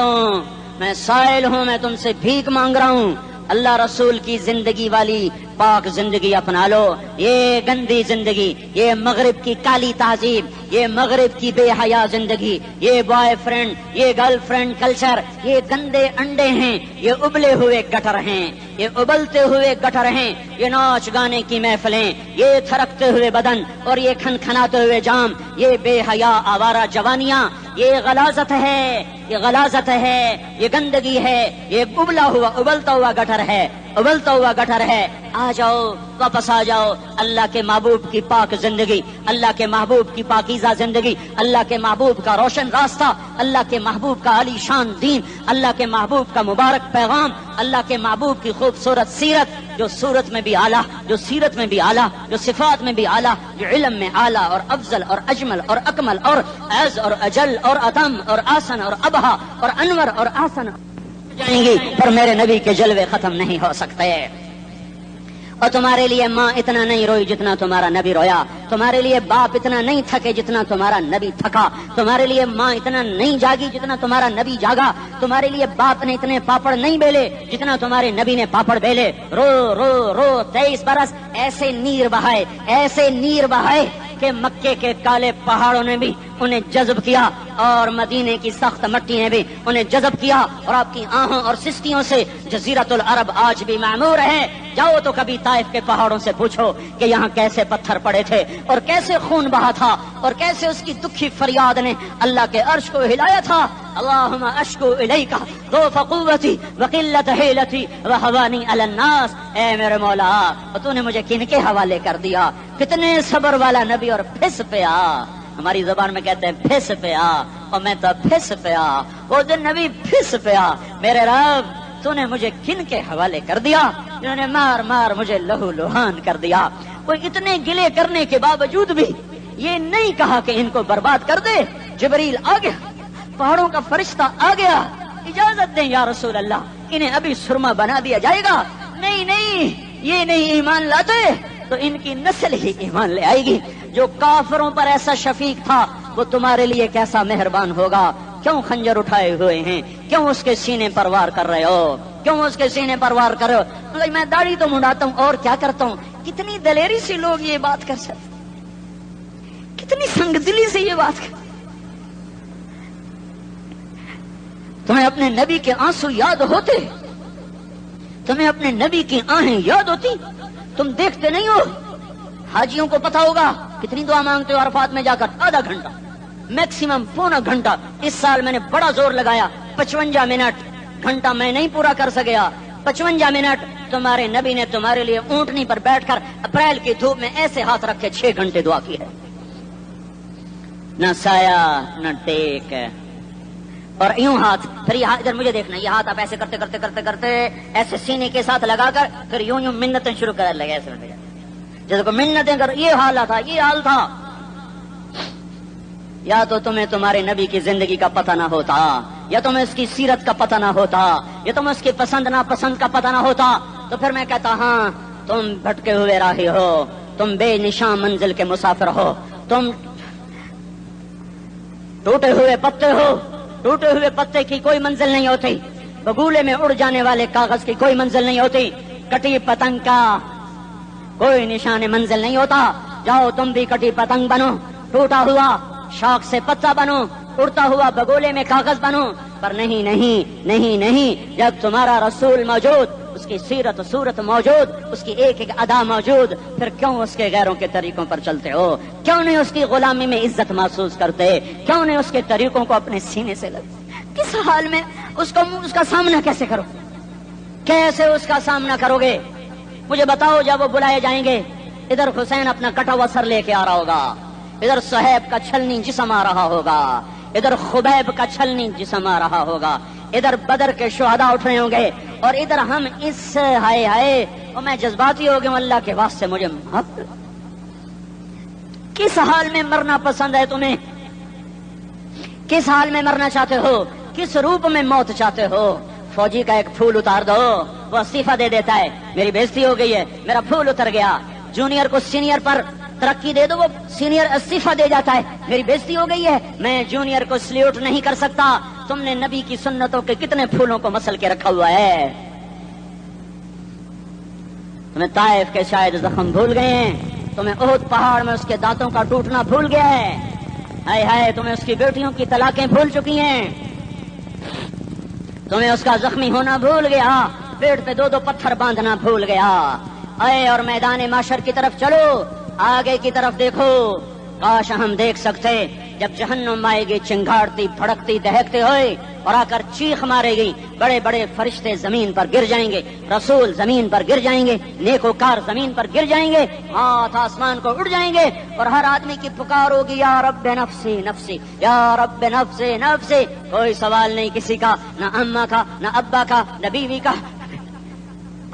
ہوں، میں تم سے بھیک مانگ رہا ہوں. اللہ رسول کی زندگی والی پاک زندگی اپنا لو. یہ گندی زندگی، یہ مغرب کی کالی تہذیب، یہ مغرب کی بے حیا زندگی، یہ بوائے فرینڈ، یہ گرل فرینڈ کلچر، یہ گندے انڈے ہیں، یہ ابلے ہوئے گٹر ہیں، یہ ابلتے ہوئے گٹر ہیں. یہ ناچ گانے کی محفلیں، یہ تھرکتے ہوئے بدن اور یہ کھنکھناتے ہوئے جام، یہ بے حیا آوارہ جوانیاں، یہ غلاظت ہے، یہ غلاظت ہے، یہ گندگی ہے، یہ ابلتا ہوا گٹر ہے، ابلتا ہوا گٹر ہے. آ جاؤ، واپس آ جاؤ. اللہ کے محبوب کی پاک زندگی، اللہ کے محبوب کی پاکیزہ زندگی، اللہ کے محبوب کا روشن راستہ، اللہ کے محبوب کا عالی شان دین، اللہ کے محبوب کا مبارک پیغام، اللہ کے محبوب کی خوبصورت سیرت، جو صورت میں بھی اعلیٰ، جو سیرت میں بھی اعلیٰ، جو صفات میں بھی اعلیٰ، جو علم میں اعلیٰ اور افضل اور اجمل اور اکمل اور اعز اور اجل اور اتم اور آسن اور ابہا اور انور اور آسن جائیں گی، پر میرے نبی کے جلوے ختم نہیں ہو سکتے. اور تمہارے لیے ماں اتنا نہیں روئی جتنا تمہارا نبی رویا، تمہارے لیے باپ اتنا نہیں تھکے جتنا تمہارا نبی تھکا، تمہارے لیے ماں اتنا نہیں جاگی جتنا تمہارا نبی جاگا، تمہارے لیے باپ نے اتنے پاپڑ نہیں بیلے جتنا تمہارے نبی نے پاپڑ بیلے۔ رو رو رو 23 برس ایسے نیر بہائے، ایسے نیر بہائے کہ مکے کے کالے پہاڑوں نے بھی انہیں جذب کیا اور مدینے کی سخت مٹی نے بھی انہیں جذب کیا، اور آپ کی آہوں اور سستیوں سے جزیرت العرب آج بھی معمور ہے۔ جاؤ تو کبھی طائف کے پہاڑوں سے پوچھو کہ یہاں کیسے پتھر پڑے تھے اور کیسے خون بہا تھا اور کیسے اس کی دکھی فریاد نے اللہ کے عرش کو ہلایا تھا۔ اللہم اشکو الیک ضعف قوتی وقلت حیلتی وہوانی علی الناس، اے میرے مولا تو نے مجھے کن کے حوالے کر دیا؟ کتنے صبر والا نبی، اور پھس پیا، ہماری زبان میں کہتے ہیں پھس پیا، اور میں تو پھس پیا، وہ دن نبی پھس پیا، میرے رب تو نے مجھے کن کے حوالے کر دیا جنہوں نے مار مار مجھے لہو لہان کر دیا۔ وہ اتنے گلے کرنے کے باوجود بھی یہ نہیں کہا کہ ان کو برباد کر دے۔ جبریل آ گیا، پہاڑوں کا فرشتہ آ گیا، اجازت دیں یا رسول اللہ، انہیں ابھی سرما بنا دیا جائے گا۔ نہیں نہیں، یہ نہیں ایمان لاتے تو ان کی نسل ہی ایمان لے آئے گی۔ جو کافروں پر ایسا شفیق تھا وہ تمہارے لیے کیسا مہربان ہوگا۔ کیوں خنجر اٹھائے ہوئے ہیں؟ کیوں اس کے سینے پر وار کر رہے ہو؟ کیوں اس کے سینے پر وار کر رہے ہو؟ میں داڑھی تو منڈاتا ہوں اور کیا کرتا ہوں۔ کتنی دلیری سے لوگ یہ بات کر سکتے، کتنی سنگ دلی سے یہ بات کر۔ تمہیں اپنے نبی کے آنسو یاد ہوتے؟ تمہیں اپنے نبی کی آہیں یاد ہوتی؟ تم دیکھتے نہیں ہو؟ حاجیوں کو پتا ہوگا کتنی دعا مانگتے ہو عرفات میں جا کر؟ آدھا گھنٹہ، میکسیمم پونا گھنٹہ۔ اس سال میں نے بڑا زور لگایا، 55 منٹ، گھنٹہ میں نہیں پورا کر سکیا۔ 55 منٹ تمہارے نبی نے تمہارے لیے اونٹنی پر بیٹھ کر اپریل کی دھوپ میں ایسے ہاتھ رکھے 6 گھنٹے دعا کی ہے۔ نہ سایہ نہ ٹیک، اور یوں ہاتھ، پھر یہ ادھر مجھے دیکھنا، یہ ہاتھ آپ ایسے کرتے کرتے کرتے کرتے ایسے سینے کے ساتھ لگا کر پھر یوں یوں منتیں شروع کر لگے، ایسے جیسے کو منتیں کر۔ یہ حال تھا، یہ حال تھا۔ یا تو تمہیں تمہارے نبی کی زندگی کا پتہ نہ ہوتا، یا تمہیں اس کی سیرت کا پتہ نہ ہوتا، یا تمہیں اس کی پسند ناپسند کا پتہ نہ ہوتا، تو پھر میں کہتا ہاں تم بھٹکے ہوئے راہی ہو، تم بے نشان منزل کے مسافر ہو، تم ٹوٹے ہوئے پتے ہو۔ ٹوٹے ہوئے پتے کی کوئی منزل نہیں ہوتی، بگولے میں اڑ جانے والے کاغذ کی کوئی منزل نہیں ہوتی، کٹی پتنگ کا کوئی نشان منزل نہیں ہوتا۔ جاؤ تم بھی کٹی پتنگ بنو، ٹوٹا ہوا شاخ سے پتا بنو، اڑتا ہوا بگولے میں کاغذ بنو، پر نہیں نہیں نہیں نہیں، جب تمہارا رسول موجود، اس کی سیرت صورت موجود، اس کی ایک ایک ادا موجود، پھر کیوں اس کے غیروں کے طریقوں پر چلتے ہو؟ کیوں نہیں اس کی غلامی میں عزت محسوس کرتے؟ کیوں نہیں اس کے طریقوں کو اپنے سینے سے لگتے؟ کس حال میں اس کا سامنا کیسے کرو؟ کیسے اس کا سامنا کرو گے؟ مجھے بتاؤ، جب وہ بلائے جائیں گے، ادھر حسین اپنا کٹا ہوا سر لے کے آ رہا ہوگا، ادھر صہیب کا چھلنی جسم آ رہا ہوگا، ادھر خبیب کا چھلنی جسم آ رہا ہوگا، ادھر بدر کے شہداء اٹھ رہے ہوں گے، اور ادھر ہم اس ہائے ہائے، اور میں جذباتی ہو گیا، اللہ کے واسطے مجھے معاف۔ کس حال میں مرنا پسند ہے تمہیں؟ کس حال میں مرنا چاہتے ہو؟ کس روپ میں موت چاہتے ہو؟ فوجی کا ایک پھول اتار دو، وہ استعفیٰ دے دیتا ہے، میری بےزتی ہو گئی ہے، میرا پھول اتر گیا۔ جونیئر کو سینئر پر ترقی دے دو، وہ سینئر استعفیٰ دے جاتا ہے، میری بےزتی ہو گئی ہے، میں جونیئر کو سلیوٹ نہیں کر سکتا۔ تم نے نبی کی سنتوں کے کتنے پھولوں کو مسل کے رکھا ہوا ہے؟ تمہیں طائف کے شاید زخم بھول گئے ہیں، تمہیں احد پہاڑ میں اس کے دانتوں کا ٹوٹنا بھول گیا ہے، ہائے ہائے تمہیں اس کی بیٹیوں کی طلاقیں بھول چکی ہیں، تمہیں اس کا زخمی ہونا بھول گیا، پیٹ پہ 2 پتھر باندھنا بھول گیا۔ اے اور میدان معاشر کی طرف چلو، آگے کی طرف دیکھو۔ کاش ہم دیکھ سکتے جب جہنم آئے گی چنگاڑتی بھڑکتی دہکتے ہوئے اور آ کر چیخ مارے گی، بڑے بڑے فرشتے زمین پر گر جائیں گے، رسول زمین پر گر جائیں گے، نیکوکار زمین پر گر جائیں گے، ہاتھ آسمان کو اڑ جائیں گے، اور ہر آدمی کی پکار ہوگی، یا رب نفسی نفسی، یا رب نفسی نفسی۔ کوئی سوال نہیں کسی کا، نہ اماں کا، نہ ابا کا، نہ بیوی کا،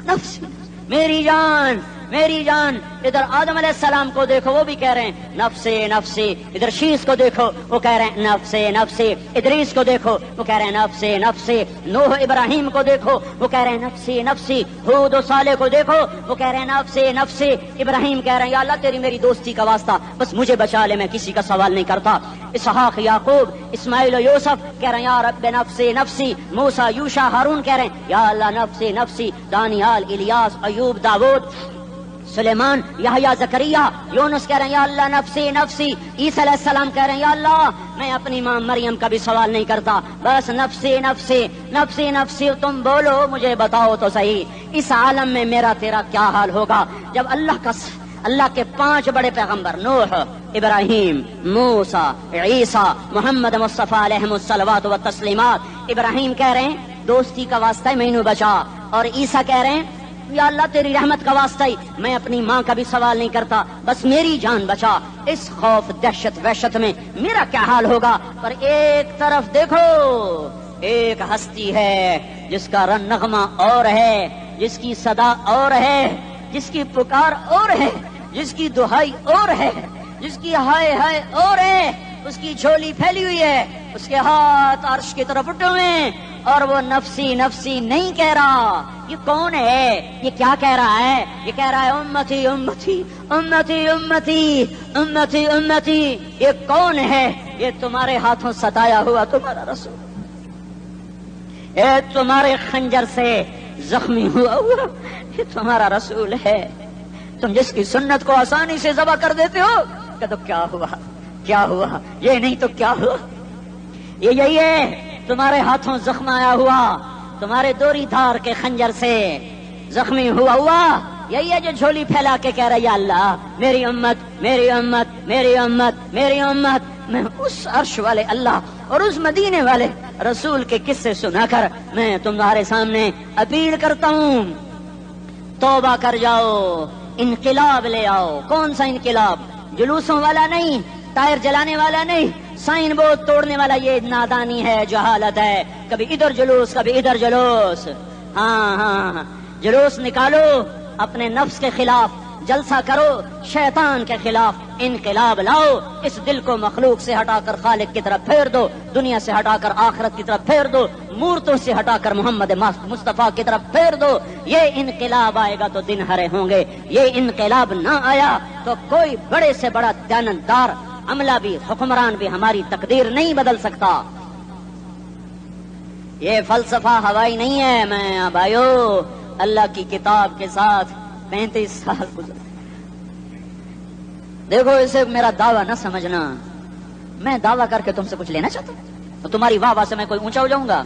نفسی میری جان میری جان. ادھر آدم علیہ السلام کو دیکھو وہ بھی کہہ رہے ہیں نفسی نفسی. ادھر شیس کو دیکھو وہ کہہ رہے ہیں نفسی نفسی. ادریس کو دیکھو وہ کہہ رہے ہیں نفسی نفسی. نوح ابراہیم کو دیکھو وہ کہہ رہے ہیں نفسی نفسی. ہود و صالح کو دیکھو وہ کہہ رہے ہیں نفسی نفسی. ابراہیم کہہ رہے ہیں یا اللہ تیری میری دوستی کا واسطہ بس مجھے بچا لے, میں کسی کا سوال نہیں کرتا. اسحاق یعقوب اسماعیل و یوسف کہہ رہے ہیں یا رب نفسی نفسی. موسیٰ یوشع ہارون کہہ رہے ہیں یا اللہ نفسی نفسی. دانیال الیاس ایوب داؤد سلیمان یحییٰ زکریا یونس کہہ رہے ہیں یا اللہ نفسی نفسی. عیسیٰ علیہ السلام کہہ رہے ہیں یا اللہ میں اپنی ماں مریم کا بھی سوال نہیں کرتا بس نفسی نفسی نفسی نفسی. تم بولو مجھے بتاؤ تو صحیح اس عالم میں میرا تیرا کیا حال ہوگا جب اللہ کے 5 بڑے پیغمبر نوح ابراہیم موسیٰ عیسیٰ محمد مصطفیٰ علیہ الصلوات و تسلیمات. ابراہیم کہہ رہے ہیں دوستی کا واسطہ ہی مینوں بچا, اور عیسیٰ کہہ رہے ہیں یا اللہ تیری رحمت کا واسطہ ہی میں اپنی ماں کا بھی سوال نہیں کرتا بس میری جان بچا. اس خوف دہشت وحشت میں میرا کیا حال ہوگا. پر ایک طرف دیکھو ایک ہستی ہے جس کا نغمہ اور ہے, جس کی صدا اور ہے, جس کی پکار اور ہے, جس کی دہائی اور ہے, جس کی ہائے ہائے اور ہے. اس کی جھولی پھیلی ہوئی ہے, اس کے ہاتھ عرش کی طرف اٹھے ہوئے ہیں, اور وہ نفسی نفسی نہیں کہہ رہا. یہ کون ہے؟ یہ کیا کہہ رہا ہے؟ یہ کہہ رہا ہے امتی امتی امتی امتی امتی امتی. یہ کون ہے؟ یہ تمہارے ہاتھوں ستایا ہوا تمہارا رسول, یہ تمہارے خنجر سے زخمی ہوا یہ تمہارا رسول ہے. تم جس کی سنت کو آسانی سے ذبح کر دیتے ہو کہ تو کیا ہوا کیا ہوا, یہ نہیں تو کیا ہوا. یہ یہی ہے تمہارے ہاتھوں زخم آیا ہوا, تمہارے دوری دھار کے خنجر سے زخمی ہوا یہی ہے جو جھولی پھیلا کے کہہ رہا ہے یا اللہ میری امت میری امت میری امت میری امت. میں اس عرش والے اللہ اور اس مدینے والے رسول کے قصے سنا کر میں تمہارے سامنے اپیل کرتا ہوں توبہ کر جاؤ, انقلاب لے آؤ. کون سا انقلاب؟ جلوسوں والا نہیں, ٹائر جلانے والا نہیں, سائن بورڈ توڑنے والا. یہ نادانی ہے, جہالت ہے. کبھی ادھر جلوس کبھی ادھر جلوس. ہاں جلوس نکالو اپنے نفس کے خلاف, جلسہ کرو شیطان کے خلاف, انقلاب لاؤ. اس دل کو مخلوق سے ہٹا کر خالق کی طرف پھیر دو, دنیا سے ہٹا کر آخرت کی طرف پھیر دو, مورتوں سے ہٹا کر محمد مصطفیٰ کی طرف پھیر دو. یہ انقلاب آئے گا تو دن ہرے ہوں گے. یہ انقلاب نہ آیا تو کوئی بڑے سے بڑا دیانتدار عملہ بھی حکمران بھی ہماری تقدیر نہیں بدل سکتا. یہ فلسفہ ہوائی نہیں ہے. میں بھائیو اللہ کی کتاب کے ساتھ 35 سال گزرے. دیکھو اسے میرا دعویٰ نہ سمجھنا, میں دعویٰ کر کے تم سے کچھ لینا چاہتا ہوں تو تمہاری واہ واہ سے میں کوئی اونچا ہو جاؤں گا.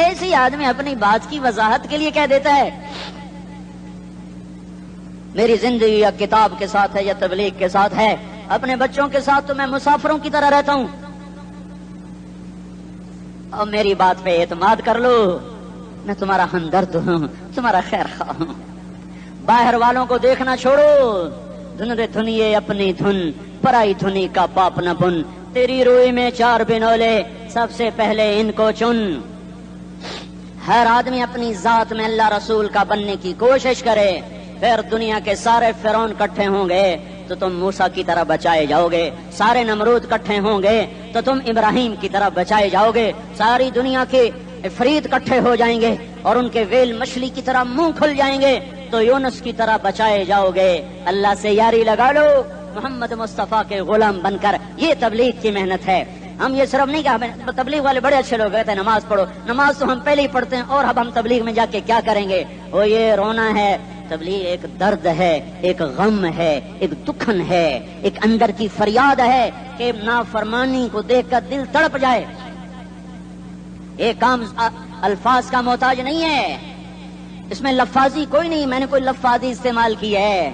ایسی آدمی اپنی بات کی وضاحت کے لیے کہہ دیتا ہے میری زندگی یا کتاب کے ساتھ ہے یا تبلیغ کے ساتھ ہے, اپنے بچوں کے ساتھ تو میں مسافروں کی طرح رہتا ہوں, اور میری بات پہ اعتماد کر لو, میں تمہارا ہمدرد ہوں, تمہارا خیر خواہ ہوں. باہر والوں کو دیکھنا چھوڑو, دھن رے دھنیے اپنی دھن, پرائی دھنی کا پاپ نہ بن. تیری روئی میں 4 بنولے, سب سے پہلے ان کو چن. ہر آدمی اپنی ذات میں اللہ رسول کا بننے کی کوشش کرے, پھر دنیا کے سارے فرعون اکٹھے ہوں گے تو تم موسیٰ کی طرح بچائے جاؤ گے, سارے نمرود اکٹھے ہوں گے تو تم ابراہیم کی طرح بچائے جاؤ گے, ساری دنیا کے عفریت اکٹھے ہو جائیں گے اور ان کے ویل مچھلی کی طرح منہ کھل جائیں گے تو یونس کی طرح بچائے جاؤ گے. اللہ سے یاری لگا لو, محمد مصطفیٰ کے غلام بن کر. یہ تبلیغ کی محنت ہے. ہم یہ صرف نہیں کہا تبلیغ والے بڑے اچھے لوگ کہتے ہیں نماز پڑھو, نماز تو ہم پہلے ہی پڑھتے ہیں, اور اب ہم تبلیغ میں جا کے کیا کریں گے؟ وہ یہ رونا ہے. تبلیغ ایک درد ہے, ایک غم ہے, ایک دکھن ہے, ایک اندر کی فریاد ہے کہ نافرمانی کو دیکھ کر دل تڑپ جائے. یہ کام الفاظ کا محتاج نہیں ہے, اس میں لفاظی کوئی نہیں. میں نے کوئی لفاظی استعمال کی ہے,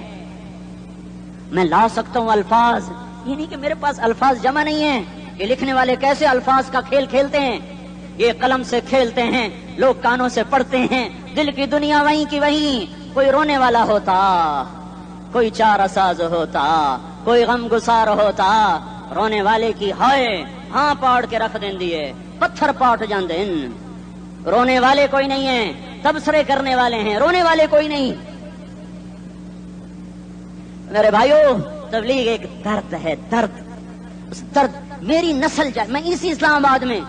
میں لا سکتا ہوں الفاظ, یہ نہیں کہ میرے پاس الفاظ جمع نہیں ہیں. یہ لکھنے والے کیسے الفاظ کا کھیل کھیلتے ہیں, یہ قلم سے کھیلتے ہیں, لوگ کانوں سے پڑھتے ہیں. دل کی دنیا وہیں کی وہیں. کوئی رونے والا ہوتا, کوئی چارہ ساز ہوتا, کوئی غم گسار ہوتا, رونے والے کی ہائے ہاں پاڑ کے رکھ دیں دیے, پتھر پاٹ جان دیں. رونے والے کوئی نہیں ہیں, تبصرے کرنے والے ہیں, رونے والے کوئی نہیں. میرے بھائیوں تبلیغ ایک درد ہے، درد، اس درد میری نسل جائے. میں اسی اسلام آباد میں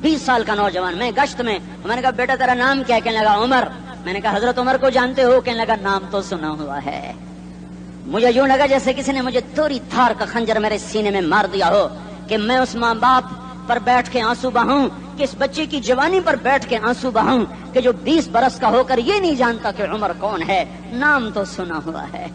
20 سال کا نوجوان، میں گشت میں نے کہا بیٹا تیرا نام کیا؟ کہنے لگا عمر. میں نے کہا حضرت عمر کو جانتے ہو؟ کہنے لگا نام تو سنا ہوا ہے. مجھے یوں لگا جیسے کسی نے مجھے توری تھار کا خنجر میرے سینے میں مار دیا ہو کہ میں اس ماں باپ پر بیٹھ کے آنسو بہاؤں، کہ اس بچے کی جوانی پر بیٹھ کے آنسو بہاؤں کہ جو 20 برس کا ہو کر یہ نہیں جانتا کہ عمر کون ہے، نام تو سنا ہوا ہے.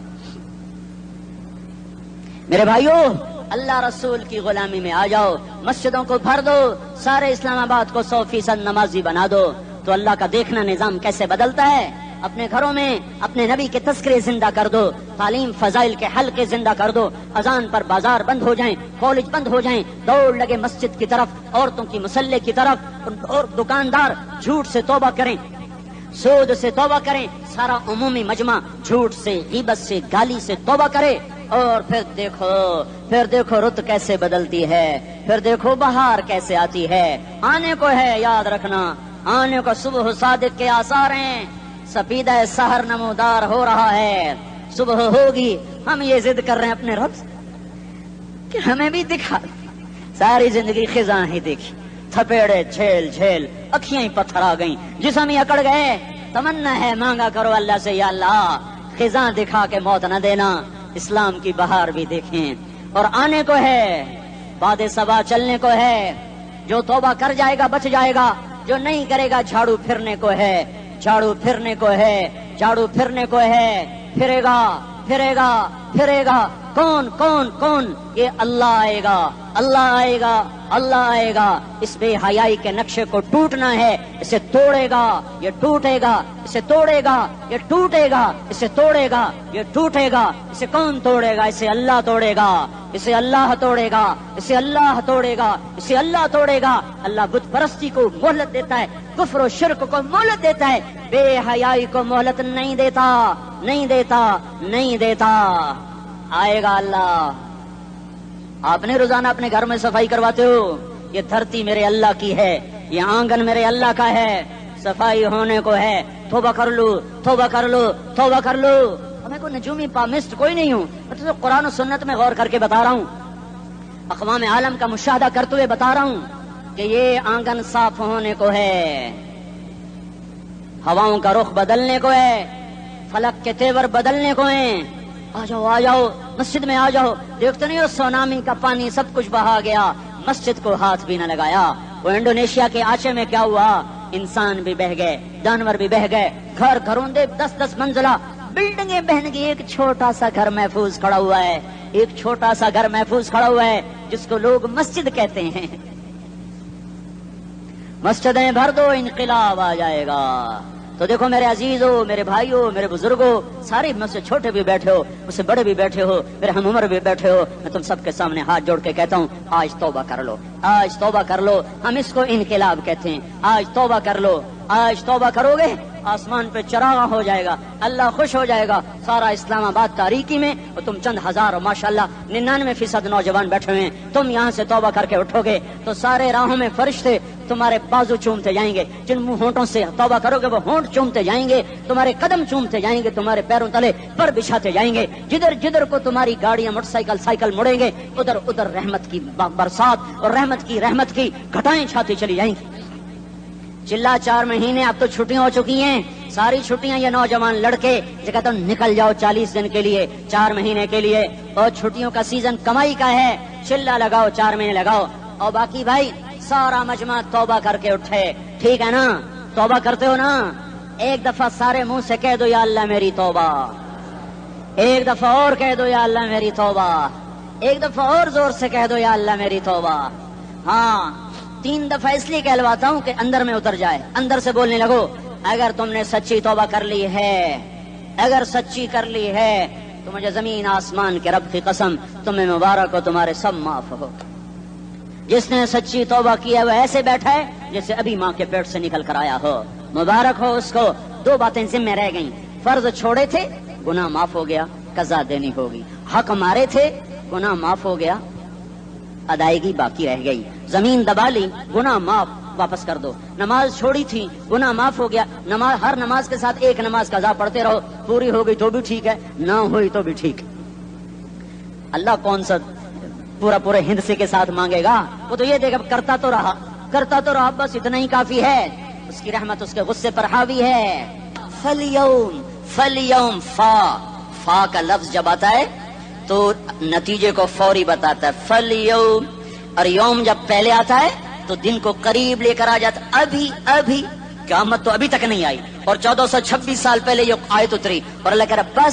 میرے بھائیوں اللہ رسول کی غلامی میں آ جاؤ، مسجدوں کو بھر دو، سارے اسلام آباد کو 100% نمازی بنا دو، تو اللہ کا دیکھنا نظام کیسے بدلتا ہے. اپنے گھروں میں اپنے نبی کے تذکرے زندہ کر دو، تعلیم فضائل کے حلقے زندہ کر دو، اذان پر بازار بند ہو جائیں، کالج بند ہو جائیں، دوڑ لگے مسجد کی طرف، عورتوں کی مصلے کی طرف، اور دکاندار جھوٹ سے توبہ کریں، سود سے توبہ کریں، سارا عمومی مجمع جھوٹ سے، غیبت سے، گالی سے توبہ کرے. اور پھر دیکھو رت کیسے بدلتی ہے، پھر دیکھو بہار کیسے آتی ہے. آنے کو ہے، یاد رکھنا، آنے کو صبح صادق کے آثار ہیں، سپیدہ سحر نمودار ہو رہا ہے، صبح ہوگی. ہم یہ ضد کر رہے ہیں اپنے رب کہ ہمیں بھی دکھا. ساری زندگی خزاں ہی دیکھی، تھپیڑے جھیل جھیل، اکھیاں ہی پتھر آ گئیں، جسم ہی اکڑ گئے. تمنا ہے مانگا کرو اللہ سے، یا اللہ خزاں دکھا کے موت نہ دینا، اسلام کی بہار بھی دیکھیں. اور آنے کو ہے، باد صبا چلنے کو ہے. جو توبہ کر جائے گا بچ جائے گا، جو نہیں کرے گا جھاڑو پھرنے کو ہے، جھاڑو پھرنے کو ہے، جھاڑو پھرنے کو ہے. پھرے گا پھرے گا پھرے گا. کون کون کون؟ یہ اللہ آئے گا، اللہ آئے گا، اللہ آئے گا. اس بے حیائی کے نقشے کو ٹوٹنا ہے، اسے توڑے گا یہ ٹوٹے گا، اسے توڑے گا یہ ٹوٹے گا، اسے توڑے گا یہ ٹوٹے گا. اسے کون توڑے گا؟ اسے اللہ توڑے گا، اسے اللہ توڑے گا، اسے اللہ توڑے گا، اسے اللہ توڑے گا. اللہ بت پرستی کو مہلت دیتا ہے، کفر و شرک کو مہلت دیتا ہے، بے حیائی کو مہلت نہیں دیتا، نہیں دیتا، نہیں دیتا. آئے گا اللہ. آپ نے روزانہ اپنے گھر میں صفائی کرواتے ہو؟ یہ دھرتی میرے اللہ کی ہے، یہ آنگن میرے اللہ کا ہے، صفائی ہونے کو ہے. توبہ کر لو، توبہ کر لو، توبہ کر لو. میں کوئی نجومی پامسٹ کوئی نہیں ہوں، میں تو قرآن و سنت میں غور کر کے بتا رہا ہوں، اقوام عالم کا مشاہدہ کرتے ہوئے بتا رہا ہوں کہ یہ آنگن صاف ہونے کو ہے، ہواؤں کا رخ بدلنے کو ہے، فلک کے تیور بدلنے کو ہیں. آ جاؤ آ جاؤ مسجد میں آ جاؤ. دیکھتے نہیں ہو سونامی کا پانی سب کچھ بہا گیا، مسجد کو ہاتھ بھی نہ لگایا. وہ انڈونیشیا کے آچے میں کیا ہوا؟ انسان بھی بہ گئے، جانور بھی بہ گئے، گھر گھروندے 10-10 منزلہ بلڈنگیں بہن گئی. ایک چھوٹا سا گھر محفوظ کھڑا ہوا ہے، ایک چھوٹا سا گھر محفوظ کھڑا ہوا ہے جس کو لوگ مسجد کہتے ہیں. مسجدیں بھر دو، انقلاب آ جائے گا. تو دیکھو میرے عزیزو، میرے بھائیو، میرے بزرگوں، سارے مجھ سے چھوٹے بھی بیٹھے ہو، مجھ سے بڑے بھی بیٹھے ہو، میرے ہم عمر بھی بیٹھے ہو، میں تم سب کے سامنے ہاتھ جوڑ کے کہتا ہوں آج توبہ کر لو، آج توبہ کر لو. ہم اس کو انقلاب کہتے ہیں. آج توبہ کر لو، آج توبہ کرو گے آسمان پہ چراغاں ہو جائے گا، اللہ خوش ہو جائے گا. سارا اسلام آباد تاریکی میں اور تم چند ہزار اور ماشاءاللہ 99% نوجوان بیٹھے ہوئے ہیں. تم یہاں سے توبہ کر کے اٹھو گے تو سارے راہوں میں فرشتے تمہارے بازو چومتے جائیں گے. جن منہ ہونٹوں سے توبہ کرو گے وہ ہونٹ چومتے جائیں گے، تمہارے قدم چومتے جائیں گے، تمہارے پیروں تلے پر بچھاتے جائیں گے. جدھر جدھر کو تمہاری گاڑیاں موٹر سائیکل سائیکل مڑیں گے ادھر ادھر رحمت کی برسات اور رحمت کی گھٹائیں چھاتی چلی جائیں گی. چلا 4 مہینے اب تو چھٹیاں ہو چکی ہیں، ساری چھٹیاں یہ نوجوان لڑکے جو کہتے ہیں نکل جاؤ 40 دن کے لیے، 4 مہینے کے لیے. اور چھٹیوں کا سیزن کمائی کا ہے، چلا لگاؤ 4 مہینے لگاؤ. اور باقی بھائی سارا مجمع توبہ کر کے اٹھے. ٹھیک ہے نا؟ توبہ کرتے ہو نا؟ ایک دفعہ سارے منہ سے کہہ دو یا اللہ میری توبہ. ایک دفعہ اور کہہ دو یا اللہ میری توبہ. ایک دفعہ اور زور سے کہہ دو یا اللہ میری توبہ. ہاں 3 دفعہ اس لیے کہلواتا ہوں کہ اندر میں اتر جائے، اندر سے بولنے لگو. اگر تم نے سچی توبہ کر لی ہے، اگر سچی کر لی ہے تو مجھے زمین آسمان کے رب کی قسم تمہیں مبارک ہو، تمہارے سب معاف ہو. جس نے سچی توبہ کی ہے وہ ایسے بیٹھا ہے جیسے ابھی ماں کے پیٹ سے نکل کر آیا ہو. مبارک ہو اس کو. 2 باتیں ذمہ رہ گئیں. فرض چھوڑے تھے، گناہ معاف ہو گیا، قضا دینی ہوگی. حق مارے تھے، گناہ معاف ہو گیا، ادائیگی باقی رہ گئی. زمین دبا لی، گناہ معاف، واپس کر دو. نماز چھوڑی تھی، گناہ معاف ہو گیا. ہر نماز کے ساتھ ایک نماز قضا پڑھتے رہو، پوری ہو گئی تو بھی ٹھیک ہے، نہ ہوئی تو بھی ٹھیک. اللہ کون سا پورے ہند سے کے ساتھ مانگے گا؟ وہ تو یہ دیکھا کرتا تو رہا بس اتنا ہی کافی ہے. اس کی رحمت اس کے غصے پر حاوی ہے. فلیوم فا کا لفظ جب آتا ہے تو نتیجے کو فوری بتاتا ہے. فلیوم اور یوم جب پہلے آتا ہے تو دن کو قریب لے کر آ جاتا. ابھی قیامت تو ابھی تک نہیں آئی اور 1426 سال پہلے یہ آیت اتری اور اللہ کہہ رہا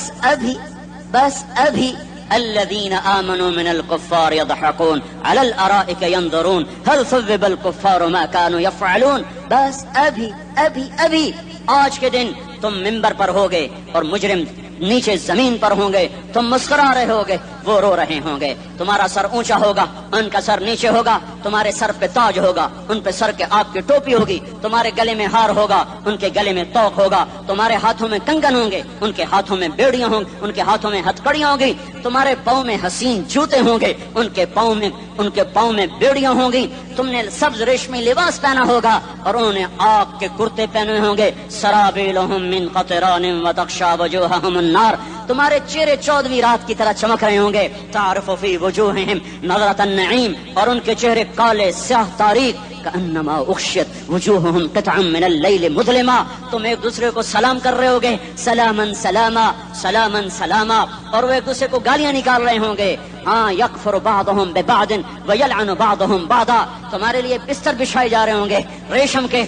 بس ابھی الذين آمنوا من الكفار يضحكون على الارائك ينظرون هل ثوب الكفار ما كانوا يفعلون. بس ابھی آج کے دن تم منبر پر ہوگے اور مجرم نیچے زمین پر ہوں گے. تم مسکرا رہے ہوگے، وہ رو رہے ہوں گے. تمہارا سر اونچا ہوگا، ان کا سر نیچے ہوگا. تمہارے سر پہ تاج ہوگا، ان پہ سر کے آپ کی ٹوپی ہوگی. تمہارے گلے میں ہار ہوگا، ان کے گلے میں توق ہوگا. تمہارے ہاتھوں میں کنگن ہوں گے، ان کے ہاتھوں میں بیڑیاں ہوں گی، ان کے ہاتھوں میں ہتکڑیاں ہوں گی. تمہارے پاؤں میں حسین جوتے ہوں گے، ان کے پاؤں میں بیڑیاں ہوں گی. تم نے سبز ریشمی لباس پہنا ہوگا اور انہوں نے آگ کے کرتے پہنے ہوں گے. سرابیلہم من قطران وتغشی وجوہہم النار. تمہارے چہرے 14ویں رات کی طرح چمک رہے ہوں گے. تعرف فی وجوہہم نظرۃ النعیم. اور ان کے چہرے کالے سیاہ تاریک. کأنما اغشیت وجوہہم قطعا من اللیل مظلما. تم ایک دوسرے کو سلام کر رہے ہوگے، سلامن سلاما سلامن سلاما. اور وہ ایک دوسرے کو گالیاں نکال رہے ہوں گے. ہاں یکفر بعضہم ببعض ویلعن بعضہم بعضا. تمہارے لیے بستر بچھائے جا رہے ہوں گے ریشم کے.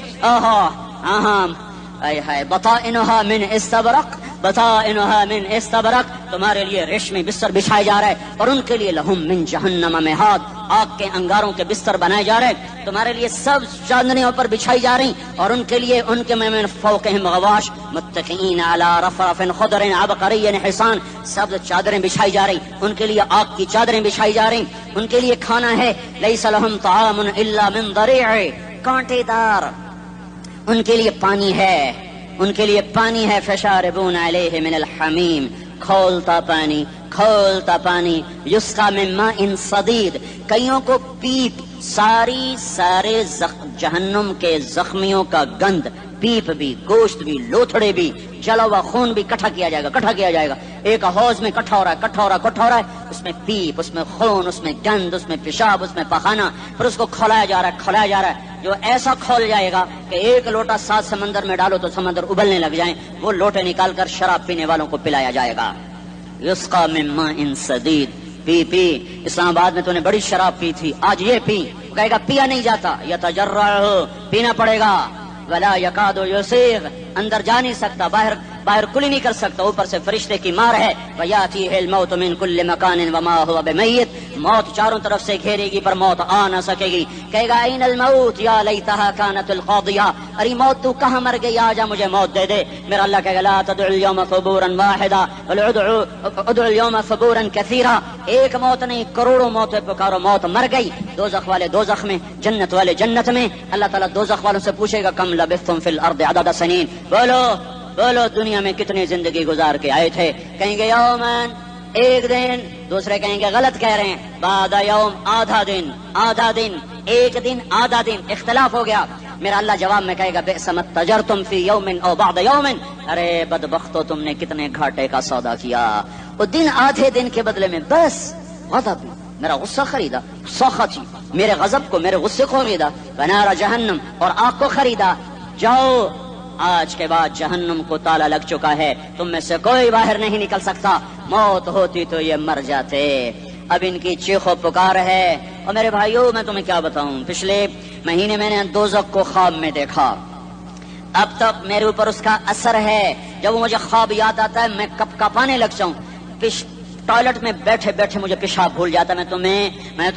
بطائنها من استبرق. تمہارے لیے ریشمی بستر بچھائے جا رہے ہیں اور ان کے لیے لہم من جہنم مہاد. آگ کے انگاروں کے بستر بنائے جا رہے. تمہارے لیے سب چادریں پر بچھائی جا رہی اور ان کے لیے ان کے من فوقہم غواش متکئین علی رفرف خضر عبقری حسان. سب چادریں بچھائی جا رہی، ان کے لیے آگ کی چادریں بچھائی جا رہی. ان کے لیے کھانا ہے لیس لہم طعام الا من ضریع، کانٹے دار. ان کے لیے پانی ہے فشاربون علیہ من الحمیم، کھولتا پانی. یسقا من ماء صدید. کئیوں کو پیپ، سارے جہنم کے زخمیوں کا گند، پیپ بھی، گوشت بھی، لوتھڑے بھی، جلا ہوا خون بھی کٹھا کیا جائے گا. ایک حوض میں کٹھا ہو رہا ہے. اس میں پیپ، اس میں خون، اس میں گند، اس میں پیشاب، اس میں پخانہ. پھر اس کو کھولایا جا رہا ہے جو ایسا کھول جائے گا کہ ایک لوٹا 7 سمندر میں ڈالو تو سمندر ابلنے لگ جائیں. وہ لوٹے نکال کر شراب پینے والوں کو پلایا جائے گا. یسقا من ماء صدید. پی اسلام آباد میں تو نے بڑی شراب پی تھی، آج یہ پی. کہے گا پیا نہیں جاتا، یتجرعہ، پینا پڑے گا. ولا یکاد یسیغ، اندر جا نہیں سکتا، باہر کلی نہیں کر سکتا. اوپر سے فرشتے کی مار ہے. ویاتیہ الموت من کل مکان وما هو بمیت. موت چاروں طرف سے گھیرے گی پر موت آ نہ سکے گی. کہے گا این الموت یا لیتها كانت القاضیہ. ارے موت تو کہاں مر گئی، آجا مجھے موت دے دے. میرا اللہ کہے گا لا تدعوا اليوم ثبورا واحدا بل ادعوا اليوم ثبورا كثيرا. ایک موت نہیں، کروڑوں موتیں پکارو. موت مر گئی. دوزخ والے دوزخ میں، جنت والے جنت میں. اللہ تعالیٰ دوزخ والوں سے پوچھے گا کم لبثتم فی الارض عدد سنین. بولو دنیا میں کتنی زندگی گزار کے آئے تھے. کہیں گے یومن، ایک دن. دوسرے کہیں گے غلط کہہ رہے ہیں، بعد یوم، آدھا دن، ایک دن، آدھا دن. اختلاف ہو گیا. میرا اللہ جواب میں کہے گا بئس ما تجرتم فی یوم او بعد یوم. ارے بدبختو، تم نے کتنے گھاٹے کا سودا کیا. وہ دن آدھے دن کے بدلے میں بس غضب، میرا غصہ خریدا، سخطی، میرے غضب کو، میرے غصے کو خریدا. بنار جہنم، اور آگ کو خریدا. جاؤ، آج کے بعد جہنم کو تالا لگ چکا ہے، تم میں سے کوئی باہر نہیں نکل سکتا. موت ہوتی تو یہ مر جاتے. اب ان کی چیخ و پکار ہے. اور میرے بھائیوں، میں تمہیں کیا بتاؤں، پچھلے مہینے میں نے دوزخ کو خواب میں دیکھا. اب تک میرے اوپر اس کا اثر ہے. جب مجھے خواب یاد آتا ہے میں کپ کپانے لگ جاؤں. ٹوائلٹ میں بیٹھے بیٹھے مجھے پیشاب بھول جاتا. میں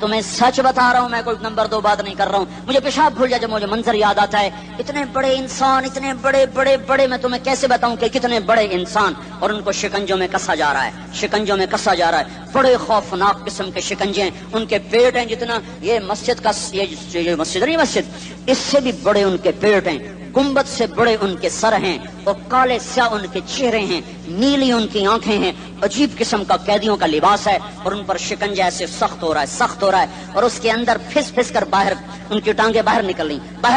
تمہیں سچ بتا رہا ہوں، میں کوئی نمبر 2 بات نہیں کر رہا ہوں. مجھے پیشاب بھول جاتا جب مجھے منظر یاد آتا ہے. اتنے بڑے انسان، اتنے بڑے میں تمہیں کیسے بتاؤں کہ کتنے بڑے انسان، اور ان کو شکنجوں میں کسا جا رہا ہے. بڑے خوفناک قسم کے شکنجے ہیں. ان کے پیٹ ہیں جتنا یہ مسجد کا، یہ مسجد نہیں، مسجد اس سے بھی بڑے ان کے پیٹ ہیں. گنبد سے بڑے ان کے سر ہیں. اور کالے سیاہ ان کے چہرے ہیں، نیلی ان کی آنکھیں ہیں، عجیب قسم کا قیدیوں کا لباس ہے، اور ان پر شکنجہ ایسے سخت ہو رہا ہے، اور اس کے اندر پھس کر باہر ان کی ٹانگیں باہر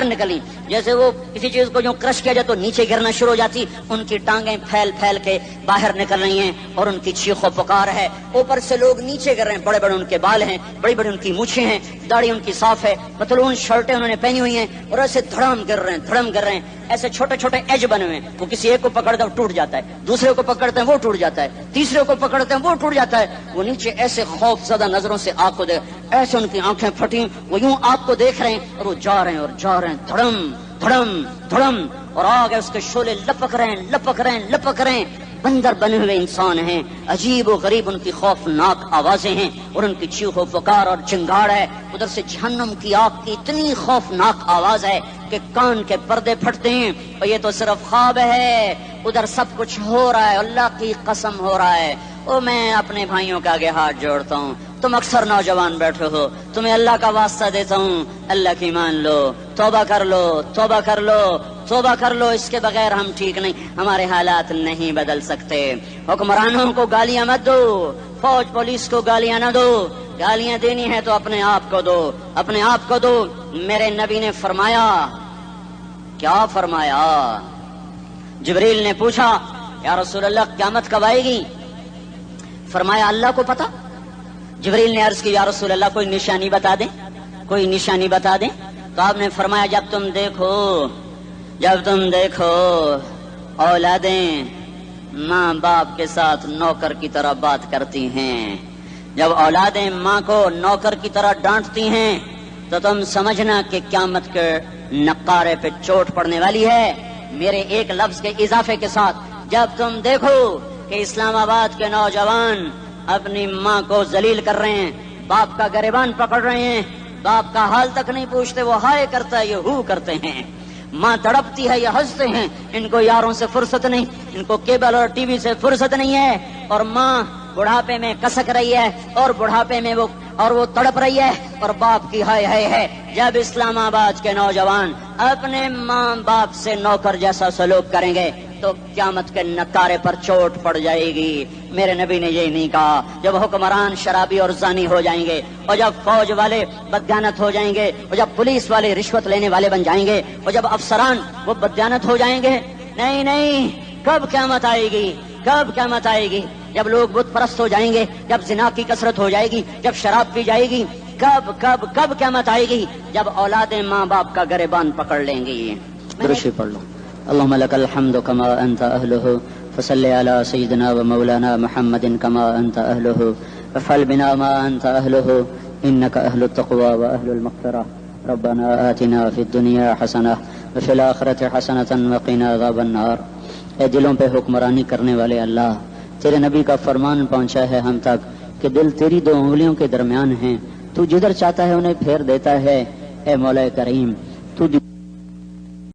نکلیں، جیسے وہ کسی چیز کو جو کرش کیا جائے تو نیچے گرنا شروع ہو جاتی، ان کی ٹانگیں پھیل کے باہر نکل رہی ہیں، اور ان کی چیخ و پکار ہے، اوپر سے لوگ نیچے گر رہے ہیں، بڑے بڑے ان کے بال ہیں، بڑی بڑی ان کی مونچھیں ہیں، داڑھی ان کی صاف ہے، پتلون شرٹیں انہوں نے پہنی ہوئی ہیں، اور ایسے دھڑم گر رہے ہیں، ایسے چھوٹے چھوٹے ایج بنے ہوئے ہیں، وہ کسی ایک کو پکڑتا ہے وہ ٹوٹ جاتا ہے، دوسرے کو پکڑتے ہیں وہ ٹوٹ جاتا ہے، تیسرے کو پکڑتے ہیں وہ ٹوٹ جاتا ہے، وہ نیچے ایسے خوف زدہ نظروں سے آگ کو دیکھ، ایسے ان کی آنکھیں پھٹی، وہ یوں آگ کو دیکھ رہے ہیں، اور وہ جا رہے ہیں، دھڑم، اور آگے اس کے شعلے لپک رہے ہیں، بندر بنے ہوئے انسان ہیں، عجیب و غریب ان کی خوفناک آوازیں ہیں، اور ان کی چیخ و پکار اور چنگاڑ ہے، ادھر سے جہنم کی آگ کی اتنی خوفناک آواز ہے کہ کان کے پردے پھٹتے ہیں، اور یہ تو صرف خواب ہے، ادھر سب کچھ ہو رہا ہے، اللہ کی قسم ہو رہا ہے۔ او میں اپنے بھائیوں کے آگے ہاتھ جوڑتا ہوں، تم اکثر نوجوان بیٹھے ہو، تمہیں اللہ کا واسطہ دیتا ہوں، اللہ کی مان لو، توبہ کر لو، اس کے بغیر ہم ٹھیک نہیں، ہمارے حالات نہیں بدل سکتے۔ حکمرانوں کو گالیاں مت دو، فوج پولیس کو گالیاں نہ دو، گالیاں دینی ہے تو اپنے آپ کو دو۔ میرے نبی نے فرمایا، کیا فرمایا؟ جبریل نے پوچھا یا رسول اللہ قیامت کب آئے گی؟ فرمایا اللہ کو پتا۔ جبریل نے عرض کی یا رسول اللہ کوئی نشانی بتا دیں، تو آپ نے فرمایا جب تم دیکھو اولادیں ماں باپ کے ساتھ نوکر کی طرح بات کرتی ہیں، جب اولادیں ماں کو نوکر کی طرح ڈانٹتی ہیں، تو تم سمجھنا کہ قیامت کے نقارے پہ چوٹ پڑنے والی ہے۔ میرے ایک لفظ کے اضافے کے ساتھ، جب تم دیکھو کہ اسلام آباد کے نوجوان اپنی ماں کو ذلیل کر رہے ہیں، باپ کا گریبان پکڑ رہے ہیں، باپ کا حال تک نہیں پوچھتے، وہ ہائے کرتا ہے یہ ہو کرتے ہیں، ماں تڑپتی ہے یہ ہنستے ہیں، ان کو یاروں سے فرصت نہیں، ان کو کیبل اور ٹی وی سے فرصت نہیں ہے، اور ماں بڑھاپے میں کسک رہی ہے، اور بڑھاپے میں وہ تڑپ رہی ہے، اور باپ کی ہائے ہے۔ جب اسلام آباد کے نوجوان اپنے ماں باپ سے نوکر جیسا سلوک کریں گے تو قیامت کے نقارے پر چوٹ پڑ جائے گی۔ میرے نبی نے یہی نہیں کہا، جب حکمران شرابی اور زانی ہو جائیں گے، اور جب فوج والے بددیانت ہو جائیں گے، اور جب پولیس والے رشوت لینے والے بن جائیں گے، اور جب افسران وہ بددیانت ہو جائیں گے، نہیں، کب قیامت آئے گی؟ جب لوگ بت پرست ہو جائیں گے، جب زنا کی کثرت ہو جائے گی، جب شراب پی جائے گی، کب قیامت آئے گی؟ جب اولادیں ماں باپ کا گریبان پکڑ لیں گی۔ درشی پڑھ لو۔ اللهم لك الحمد كما أنت أهله فصل على سيدنا ومولانا محمد كما أنت أهله وافعل بنا ما أنت أهله إنك أهل التقوى وأهل المغفرة ربنا آتنا في الدنيا حسنة وفي الآخرة حسنة وقنا عذاب النار۔ اے دلوں پہ حکمرانی کرنے والے اللہ، تیرے نبی کا فرمان پہنچا ہے ہم تک کہ دل تیری دو انگلیوں کے درمیان ہیں، تو جدھر چاہتا ہے انہیں پھیر دیتا ہے۔ اے مولا کریم، تو